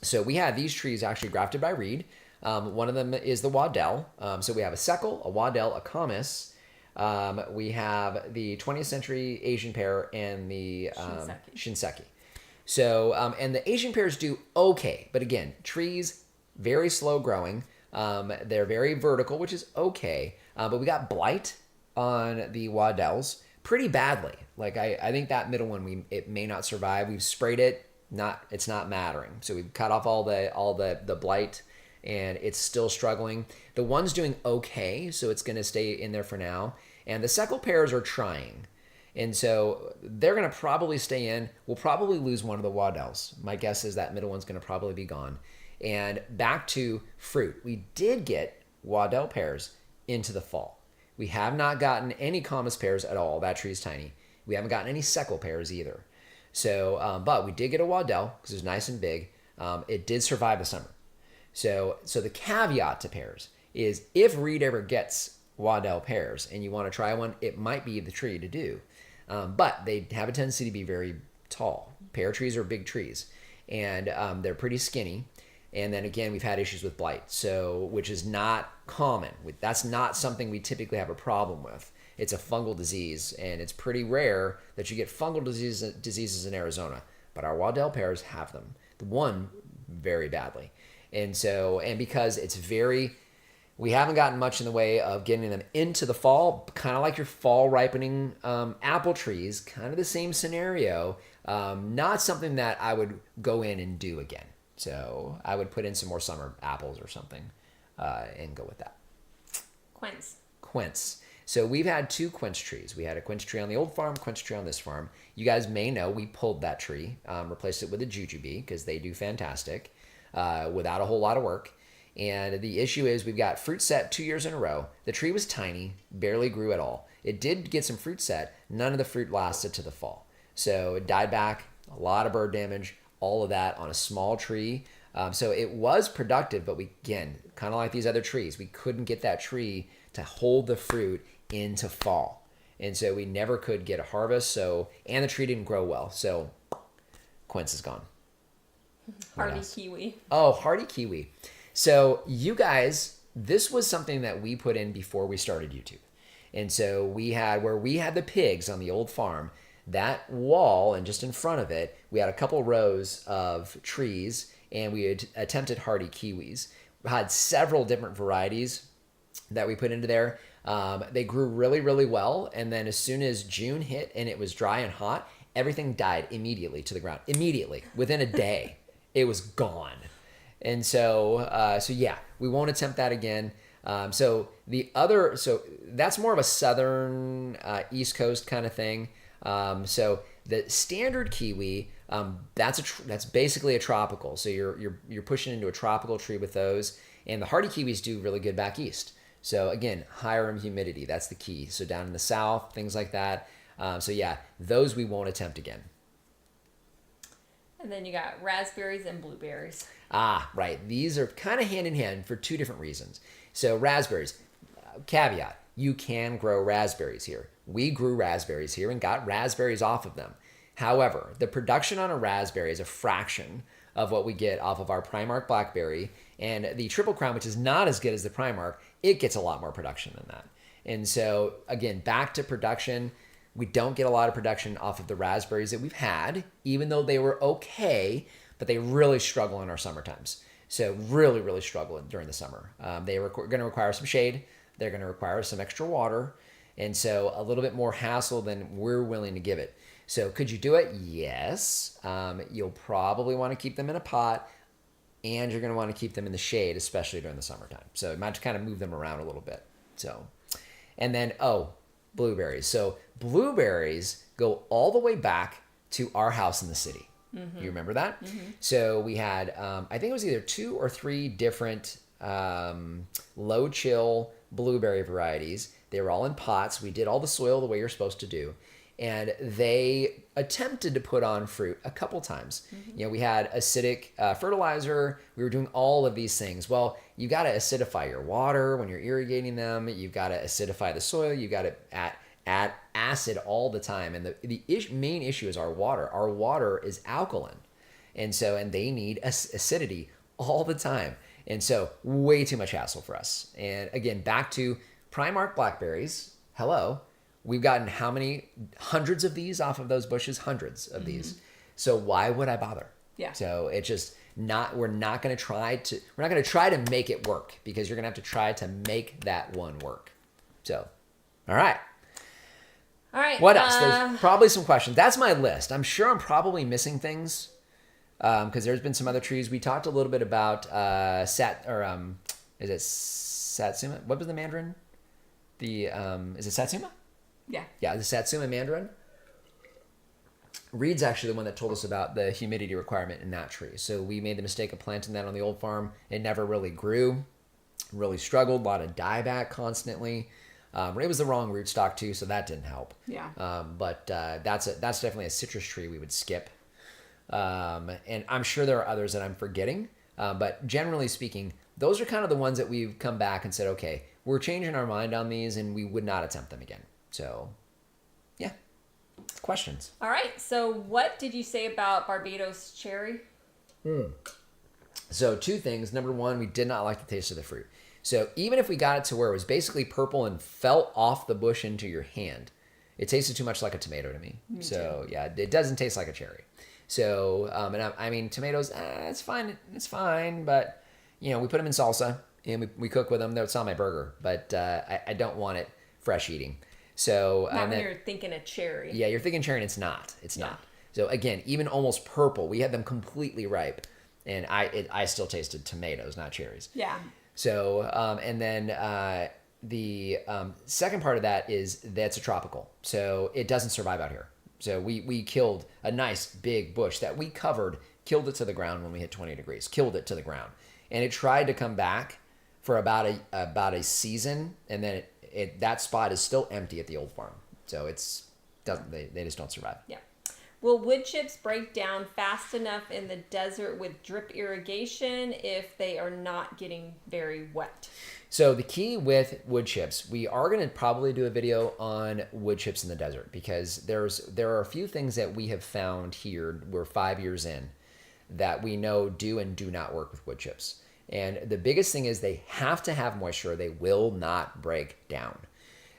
So we have these trees actually grafted by Reed. One of them is the Waddell. So we have a Seckel, a Waddell, a Comus. We have the 20th century Asian pear and the Shinseki. So, and the Asian pears do okay. But again, trees, very slow growing. They're very vertical, which is okay. But we got blight on the Waddells pretty badly. Like I think that middle one, it may not survive. We've sprayed it, it's not mattering. So we've cut off all the blight, and it's still struggling. The one's doing okay, so it's going to stay in there for now. And the Seckel pears are trying. And so they're going to probably stay in. We'll probably lose one of the Waddells. My guess is that middle one's going to probably be gone. And back to fruit. We did get Waddell pears into the fall. We have not gotten any Comus pears at all. That tree's tiny. We haven't gotten any Seckel pears either. So, but we did get a Waddell because it was nice and big. It did survive the summer. So the caveat to pears is if Reed ever gets Waddell pears and you want to try one, it might be the tree to do. But they have a tendency to be very tall. Pear trees are big trees, and they're pretty skinny. And then again, we've had issues with blight, which is not common. That's not something we typically have a problem with. It's a fungal disease, and it's pretty rare that you get fungal diseases in Arizona. But our Waddell pears have them. The one very badly. And because we haven't gotten much in the way of getting them into the fall, kind of like your fall ripening apple trees, kind of the same scenario. Not something that I would go in and do again. So I would put in some more summer apples or something and go with that. Quince. So we've had 2 quince trees. We had a quince tree on the old farm, quince tree on this farm. You guys may know we pulled that tree, replaced it with a Juju Bee because they do fantastic without a whole lot of work. And the issue is we've got fruit set 2 years in a row. The tree was tiny, barely grew at all. It did get some fruit set. None of the fruit lasted to the fall. So it died back, a lot of bird damage, all of that on a small tree. So it was productive, but we, again, kind of like these other trees, we couldn't get that tree to hold the fruit into fall. And so we never could get a harvest. And the tree didn't grow well. So quince is gone. Hardy kiwi. Oh, hardy kiwi. So you guys, this was something that we put in before we started YouTube. And so where we had the pigs on the old farm, that wall and just in front of it, we had a couple rows of trees, and we had attempted hardy kiwis. We had several different varieties that we put into there. They grew really, really well. And then as soon as June hit and it was dry and hot, everything died immediately to the ground. Immediately. Within a day, it was gone. And so yeah, we won't attempt that again. So that's more of a southern East Coast kind of thing. So the standard kiwi, that's basically a tropical. So you're pushing into a tropical tree with those. And the hardy kiwis do really good back east. So again, higher in humidity, that's the key. So down in the south, things like that. So yeah, those we won't attempt again. And then you got raspberries and blueberries. Ah, right. These are kind of hand in hand for two different reasons. So raspberries, caveat, you can grow raspberries here. We grew raspberries here and got raspberries off of them. However, the production on a raspberry is a fraction of what we get off of our Primarch Blackberry, and the Triple Crown, which is not as good as the Primarch, it gets a lot more production than that. And so again, back to production, we don't get a lot of production off of the raspberries that we've had, even though they were okay, but they really struggle in our summer times. So really, really struggle during the summer. They are going to require some shade. They're going to require some extra water. And so a little bit more hassle than we're willing to give it. So could you do it? Yes. You'll probably want to keep them in a pot, and you're going to want to keep them in the shade, especially during the summertime. So you might kind of move them around a little bit. So, and then, blueberries. So blueberries go all the way back to our house in the city. Mm-hmm. You remember that? Mm-hmm. So we had, I think it was either 2 or 3 different low chill blueberry varieties. They were all in pots. We did all the soil the way you're supposed to do. And they attempted to put on fruit a couple times. Mm-hmm. You know, we had acidic fertilizer. We were doing all of these things. Well, you got to acidify your water when you're irrigating them. You've got to acidify the soil. You got to add acid all the time. And the main issue is our water. Our water is alkaline. And they need acidity all the time. And so way too much hassle for us. And again, back to Primarch blackberries. Hello. We've gotten how many hundreds of these off of those bushes? Hundreds of these. So why would I bother? Yeah. So it's just we're not going to try to make it work, because you're going to have to try to make that one work. So, all right. What else? There's probably some questions. That's my list. I'm sure I'm probably missing things, because there's been some other trees. We talked a little bit about is it Satsuma? What was the Mandarin? Is it Satsuma? Yeah, the Satsuma Mandarin. Reed's actually the one that told us about the humidity requirement in that tree. So we made the mistake of planting that on the old farm. It never really grew, really struggled, a lot of dieback constantly. It was the wrong rootstock too, so that didn't help. Yeah. But that's definitely a citrus tree we would skip. And I'm sure there are others that I'm forgetting. But generally speaking, those are kind of the ones that we've come back and said, okay, we're changing our mind on these and we would not attempt them again. So, yeah. Questions? All right. So what did you say about Barbados Cherry? So 2 things. Number 1, we did not like the taste of the fruit. So even if we got it to where it was basically purple and fell off the bush into your hand, it tasted too much like a tomato to me. So yeah, it doesn't taste like a cherry. So, I mean, tomatoes, it's fine. It's fine. But, we put them in salsa and we cook with them. That's on my burger. But I don't want it fresh eating. So not when you're thinking a cherry. Yeah, you're thinking cherry, and it's not. It's not. So again, even almost purple, we had them completely ripe, and I still tasted tomatoes, not cherries. Yeah. So and then the second part of that is that's a tropical, so it doesn't survive out here. So we killed a nice big bush that we covered, killed it to the ground when we hit 20 degrees, killed it to the ground, and it tried to come back for about a season, and then that spot is still empty at the old farm. So they just don't survive. Yeah. Will wood chips break down fast enough in the desert with drip irrigation if they are not getting very wet? So the key with wood chips, we are going to probably do a video on wood chips in the desert, because there are a few things that we have found here, we're 5 years in, that we know do and do not work with wood chips. And the biggest thing is they have to have moisture. They will not break down,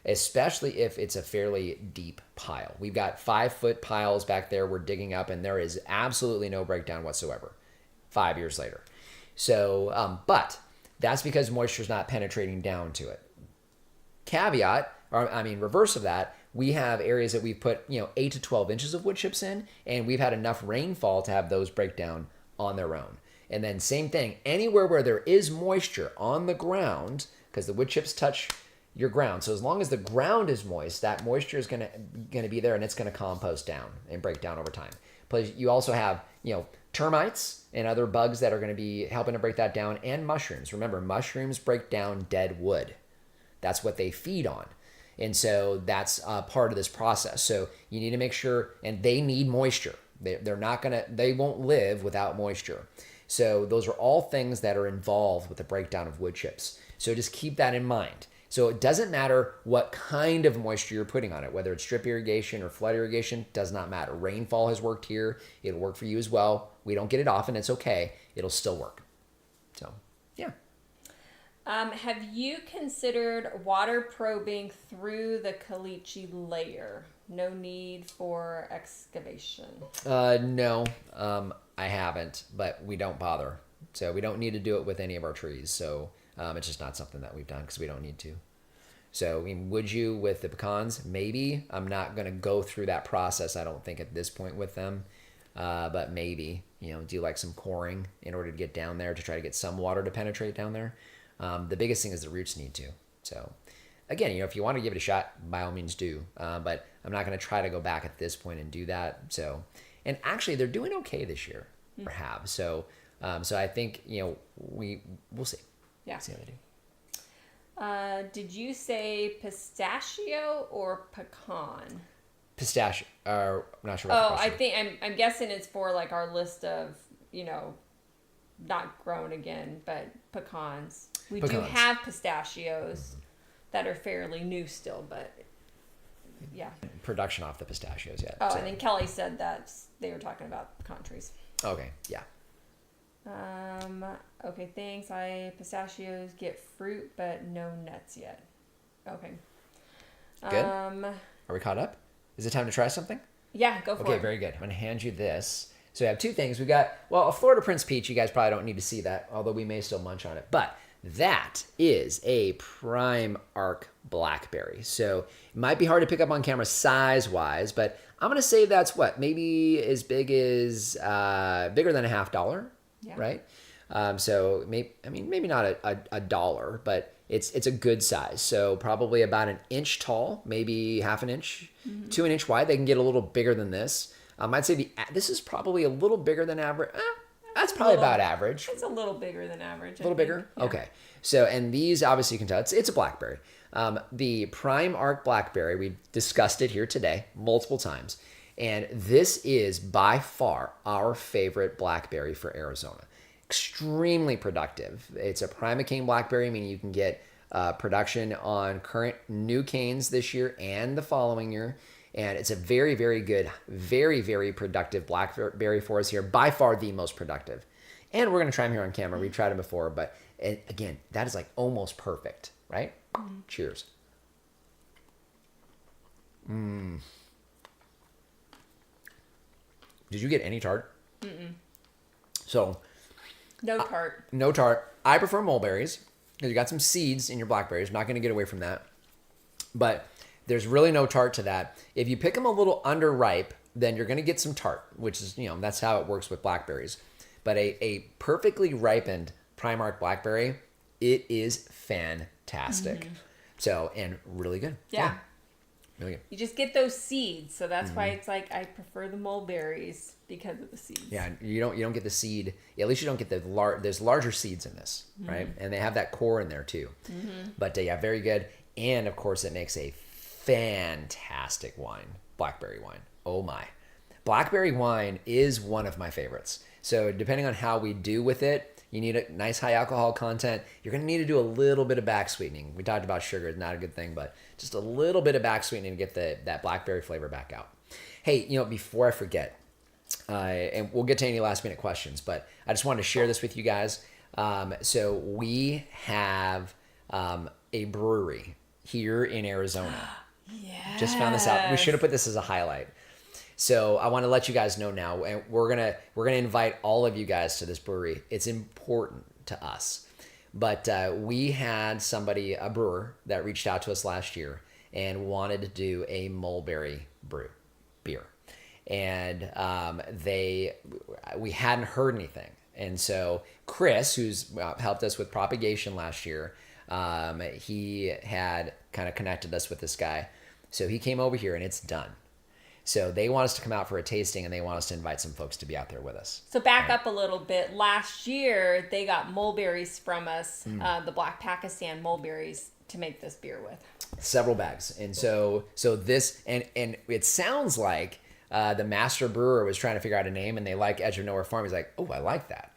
especially if it's a fairly deep pile. We've got 5-foot piles back there we're digging up, and there is absolutely no breakdown whatsoever 5 years later. So, but that's because moisture is not penetrating down to it. Reverse of that, we have areas that we've put 8 to 12 inches of wood chips in, and we've had enough rainfall to have those break down on their own. And then same thing, anywhere where there is moisture on the ground, because the wood chips touch your ground. So as long as the ground is moist, that moisture is gonna be there, and it's gonna compost down and break down over time. Plus, you also have termites and other bugs that are gonna be helping to break that down, and mushrooms. Remember, mushrooms break down dead wood. That's what they feed on. And so that's part of this process. So you need to make sure, and they need moisture. They won't live without moisture. So those are all things that are involved with the breakdown of wood chips. So just keep that in mind. So it doesn't matter what kind of moisture you're putting on it, whether it's drip irrigation or flood irrigation, does not matter. Rainfall has worked here. It'll work for you as well. We don't get it often. It's okay. It'll still work. So, yeah. Have you considered water probing through the caliche layer? No need for excavation. No, I haven't, but we don't bother. So we don't need to do it with any of our trees. So it's just not something that we've done because we don't need to. So, I mean, would you with the pecans? Maybe. I'm not going to go through that process, I don't think, at this point with them. But maybe, do like some coring in order to get down there to try to get some water to penetrate down there. The biggest thing is the roots need to. So, again, if you want to give it a shot, by all means do. But I'm not going to try to go back at this point and do that. So, and actually, they're doing okay this year, or have. So I think we'll see. Yeah. See how they do. Did you say pistachio or pecan? Pistachio. I'm not sure. I think I'm guessing it's for like our list of not grown again, but pecans. We do have pistachios that are fairly new still, but yeah. Production off the pistachios yet. Oh, so. And then Kelly said that they were talking about pecan trees. Okay, yeah. Okay, thanks. Pistachios get fruit, but no nuts yet. Okay. Good. Are we caught up? Is it time to try something? Yeah, go for it. Okay, very good. I'm going to hand you this. So we have two things. We've got, a Florida Prince Peach. You guys probably don't need to see that, although we may still munch on it. But that is a prime Arc Blackberry. So it might be hard to pick up on camera size-wise, but I'm going to say that's maybe as big as, bigger than $50, right? So maybe not a dollar, but it's a good size. So probably about an inch tall, maybe half an inch to an inch wide. They can get a little bigger than this. I'd say this is probably a little bigger than average. That's probably about average. It's a little bigger than average. A little bigger? Yeah. Okay. So, and these obviously you can tell it's a blackberry. The prime Arc Blackberry, we've discussed it here today multiple times. And this is by far our favorite blackberry for Arizona. Extremely productive. It's a primocane blackberry, meaning you can get production on current new canes this year and the following year. And it's a very, very good, very, very productive blackberry for us here. By far the most productive. And we're going to try them here on camera. We've tried them before, but again, that is like almost perfect, right? Cheers. Did you get any tart? So... No tart. No tart. I prefer mulberries because you got some seeds in your blackberries. I'm not going to get away from that. But there's really no tart to that. If you pick them a little underripe, then you're going to get some tart, which is, that's how it works with blackberries. But a perfectly ripened Primarch blackberry, it is fantastic. So, and really good. Yeah. Really good. You just get those seeds, so that's why it's like I prefer the mulberries because of the seeds. Yeah, you don't get the seed. At least you don't get there's larger seeds in this, right? And they have that core in there too. But yeah, very good. And of course, it makes a fantastic wine, blackberry wine. Oh my, blackberry wine is one of my favorites. So depending on how we do with it, you need a nice high alcohol content. You're going to need to do a little bit of back sweetening. We talked about sugar, it's not a good thing, but just a little bit of back sweetening to get that blackberry flavor back out. Hey, before I forget, and we'll get to any last minute questions, but I just wanted to share this with you guys. So we have a brewery here in Arizona. Yeah. Just found this out. We should have put this as a highlight. So I want to let you guys know now, and we're gonna invite all of you guys to this brewery. It's important to us. But we had a brewer that reached out to us last year and wanted to do a mulberry beer. And we hadn't heard anything. And so Chris, who's helped us with propagation last year, He had kind of connected us with this guy. So he came over here and it's done. So they want us to come out for a tasting and they want us to invite some folks to be out there with us. So back up a little bit. Last year, they got mulberries from us, the Black Pakistan mulberries, to make this beer with. Several bags. And so this, and it sounds like the master brewer was trying to figure out a name and they like Edge of Nowhere Farm. He's like, oh, I like that.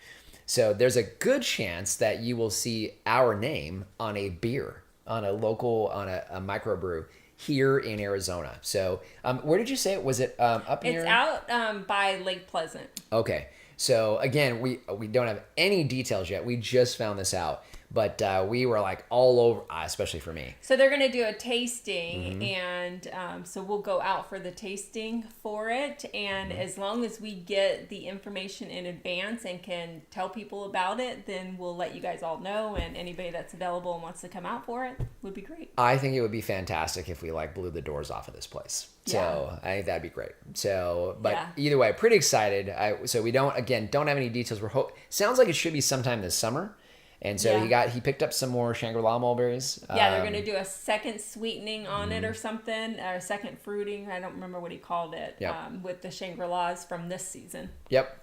So there's a good chance that you will see our name on a beer, on a local, on a microbrew here in Arizona. So where did you say it? Was it up near? It's out by Lake Pleasant. Okay. So again, we don't have any details yet. We just found this out. But we were like all over, especially for me. So they're going to do a tasting, and so we'll go out for the tasting for it. And as long as we get the information in advance and can tell people about it, then we'll let you guys all know. And anybody that's available and wants to come out for it would be great. I think it would be fantastic if we like blew the doors off of this place. So I think that'd be great. So, but either way, pretty excited. So we don't have any details. Sounds like it should be sometime this summer. And so he picked up some more Shangri-La mulberries. Yeah, they're going to do a second sweetening on it or something, or a second fruiting. I don't remember what he called it. With the Shangri-Las from this season. Yep.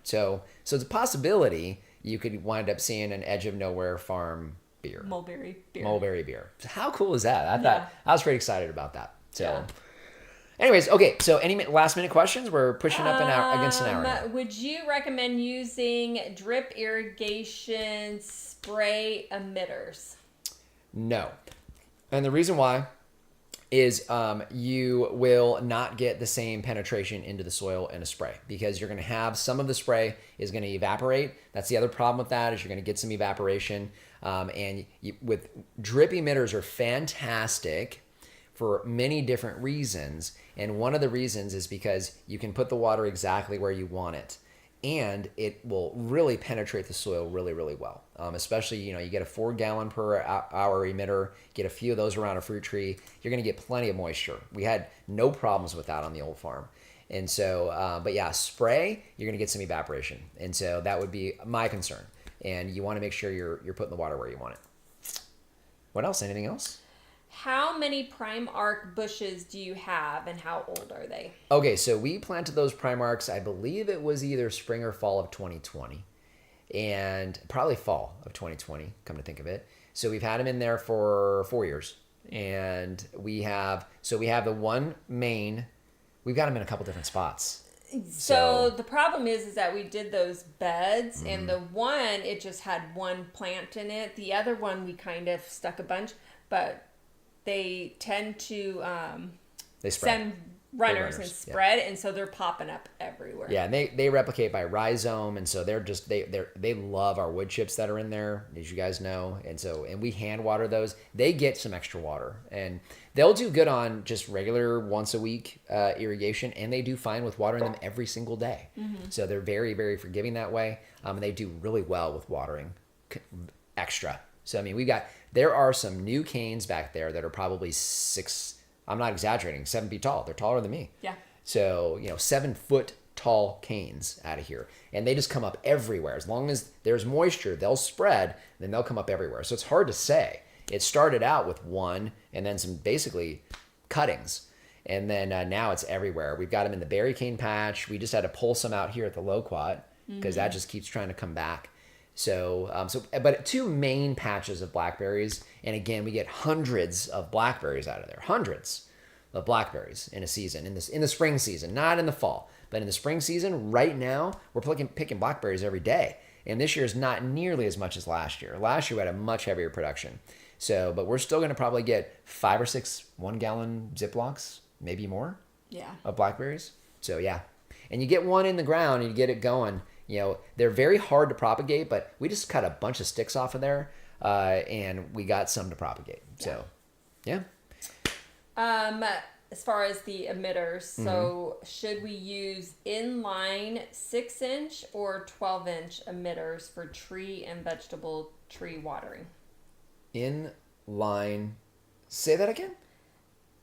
So it's a possibility you could wind up seeing an Edge of Nowhere Farm beer. Mulberry beer. Mulberry beer. So how cool is that? I was pretty excited about that. So. Anyways, okay, so any last minute questions? We're pushing up against an hour now. Would you recommend using drip irrigation spray emitters? No. And the reason why is you will not get the same penetration into the soil in a spray because you're going to have some of the spray is going to evaporate. That's the other problem with that is you're going to get some evaporation. With drip emitters are fantastic for many different reasons. And one of the reasons is because you can put the water exactly where you want it. And it will really penetrate the soil really, really well. Especially, you get a 4 gallon per hour emitter, get a few of those around a fruit tree, you're going to get plenty of moisture. We had no problems with that on the old farm. And so, spray, you're going to get some evaporation. And so that would be my concern. And you want to make sure you're putting the water where you want it. What else? Anything else? How many Primarch bushes do you have and how old are they? Okay, so we planted those Primarchs, I believe it was either spring or fall of 2020. And probably fall of 2020, come to think of it. So we've had them in there for 4 years. And we have the one main, we've got them in a couple different spots. So the problem is that we did those beds and the one, it just had one plant in it. The other one, we kind of stuck a bunch, but they tend to send runners and spread, and so they're popping up everywhere. Yeah, and they replicate by rhizome, and so they love our wood chips that are in there, as you guys know, and we hand water those. They get some extra water, and they'll do good on just regular once a week irrigation, and they do fine with watering them every single day. So they're very, very forgiving that way, and they do really well with watering extra. So I mean, there are some new canes back there that are probably 6. I'm not exaggerating, 7 feet tall. They're taller than me. Yeah. So, 7 foot tall canes out of here. And they just come up everywhere. As long as there's moisture, they'll spread, then they'll come up everywhere. So it's hard to say. It started out with one and then some basically cuttings. And then now it's everywhere. We've got them in the berry cane patch. We just had to pull some out here at the loquat because that just keeps trying to come back. But 2 main patches of blackberries, and again, we get hundreds of blackberries out of there, hundreds of blackberries in a season, in the spring season, not in the fall, but in the spring season. Right now, we're picking blackberries every day, and this year is not nearly as much as last year. Last year we had a much heavier production, but we're still going to probably get 5 or 6 1-gallon Ziplocs, maybe more, of blackberries. So yeah, and you get one in the ground and you get it going. They're very hard to propagate, but we just cut a bunch of sticks off of there, and we got some to propagate. So, yeah. As far as the emitters, so should we use inline 6-inch or 12-inch emitters for tree and vegetable tree watering? Inline, say that again?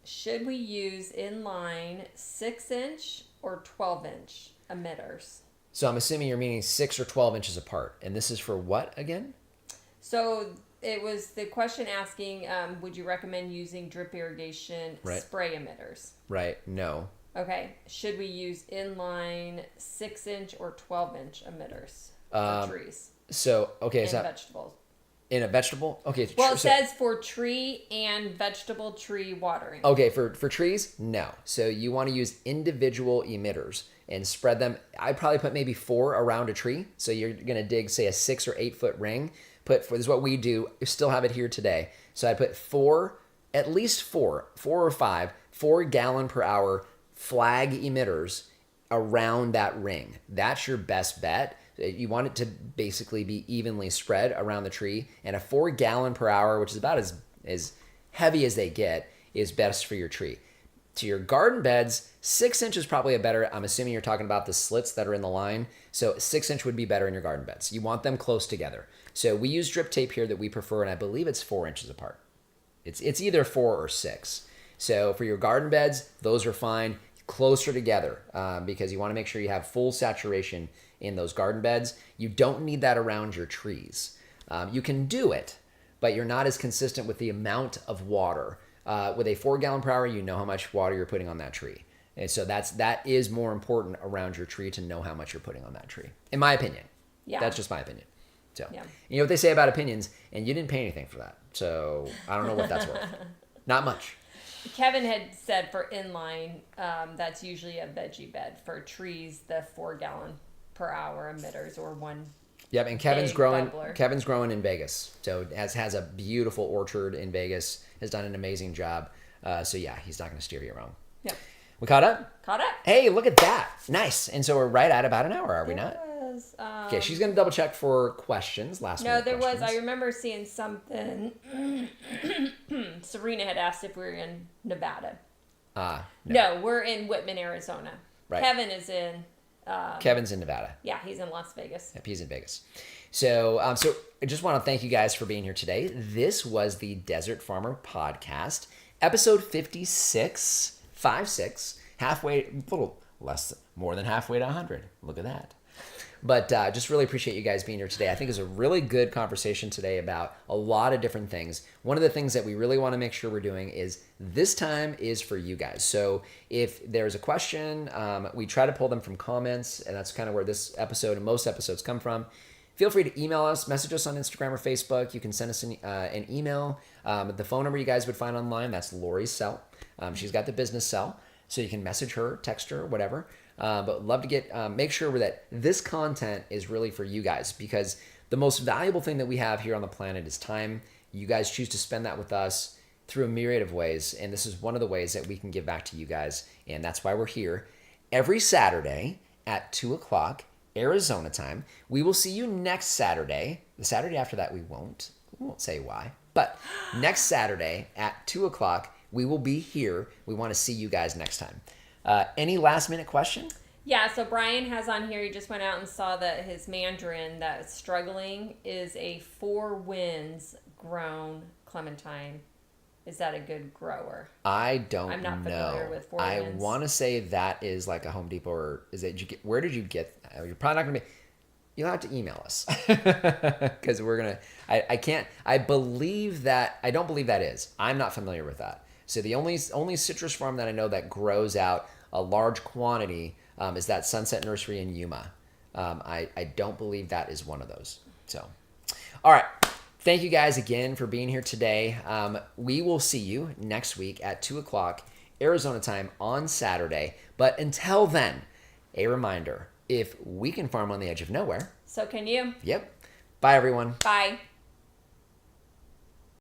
Should we use inline 6-inch or 12-inch emitters? So I'm assuming you're meaning 6 or 12 inches apart. And this is for what again? So it was the question asking, would you recommend using drip irrigation spray emitters? Right. No. Okay. Should we use inline 6-inch or 12-inch emitters for trees? So, okay. And vegetables. In a vegetable? Okay. Well, it says for tree and vegetable tree watering. Okay. For trees? No. So you want to use individual emitters and spread them. I probably put maybe 4 around a tree. So you're going to dig, say, a 6 or 8 foot ring. This is what we do. We still have it here today. So I put 4, at least 4 or 5, 4 gallon per hour flag emitters around that ring. That's your best bet. You want it to basically be evenly spread around the tree, and a 4 gallon per hour, which is about as heavy as they get, is best for your tree. To your garden beds, 6 inch is probably a better, I'm assuming you're talking about the slits that are in the line. So 6 inch would be better in your garden beds. You want them close together. So we use drip tape here that we prefer, and I believe it's 4 inches apart. It's either 4 or 6. So for your garden beds, those are fine, closer together, because you want to make sure you have full saturation in those garden beds. You don't need that around your trees. You can do it, but you're not as consistent with the amount of water. With a 4 gallon per hour, you know how much water you're putting on that tree. And so that is more important around your tree, to know how much you're putting on that tree, in my opinion. Yeah. That's just my opinion. So, yeah. You know what they say about opinions, and you didn't pay anything for that. So I don't know what that's worth. Not much. Kevin had said for inline, that's usually a veggie bed. For trees, the 4 gallon per hour emitters, or 1. Yep, and Kevin's growing. Bubbler. Kevin's growing in Vegas, so has a beautiful orchard in Vegas. Has done an amazing job. So yeah, he's not going to steer you wrong. Yep. We caught up. Caught up. Hey, look at that! Nice. And so we're right at about an hour, are we not? Was, Okay, she's going to double check for questions. No, there was. I remember seeing something. Serena had asked if we were in Nevada. No, we're in Whitman, Arizona. Right. Kevin is in. Kevin's in Nevada. Yeah, he's in Las Vegas. Yep, he's in Vegas. So I just want to thank you guys for being here today. This was the Desert Farmer Podcast, episode 56, 56, halfway, a little less, more than halfway to 100. Look at that. But just really appreciate you guys being here today. I think it was a really good conversation today about a lot of different things. One of the things that we really want to make sure we're doing is this time is for you guys. So if there's a question, we try to pull them from comments, and that's kind of where this episode and most episodes come from. Feel free to email us, message us on Instagram or Facebook. You can send us an email. The phone number you guys would find online, that's Lori's cell. She's got the business cell, so you can message her, text her, whatever. But love to get make sure that this content is really for you guys, because the most valuable thing that we have here on the planet is time. You guys choose to spend that with us through a myriad of ways, and this is one of the ways that we can give back to you guys, and that's why we're here every Saturday at 2 o'clock Arizona time. We will see you next Saturday. The Saturday after that we won't say why, but next Saturday at 2 o'clock we will be here. We want to see you guys next time. Any last minute question? Yeah, so Brian has on here, he just went out and saw that his mandarin that's struggling is a 4 winds grown clementine. Is that a good grower? I don't know. I'm not familiar with 4 I winds. want to say that is like a Home Depot, or is it? Where did you get? You're probably not going to be. You'll have to email us because we're gonna. I can't. I believe that. I don't believe that is. I'm not familiar with that. So the only citrus farm that I know that grows out a large quantity is that Sunset Nursery in Yuma. I don't believe that is one of those. So, all right. Thank you guys again for being here today. We will see you next week at 2 o'clock Arizona time on Saturday. But until then, a reminder, if we can farm on the edge of nowhere, So can you. Yep. Bye, everyone. Bye.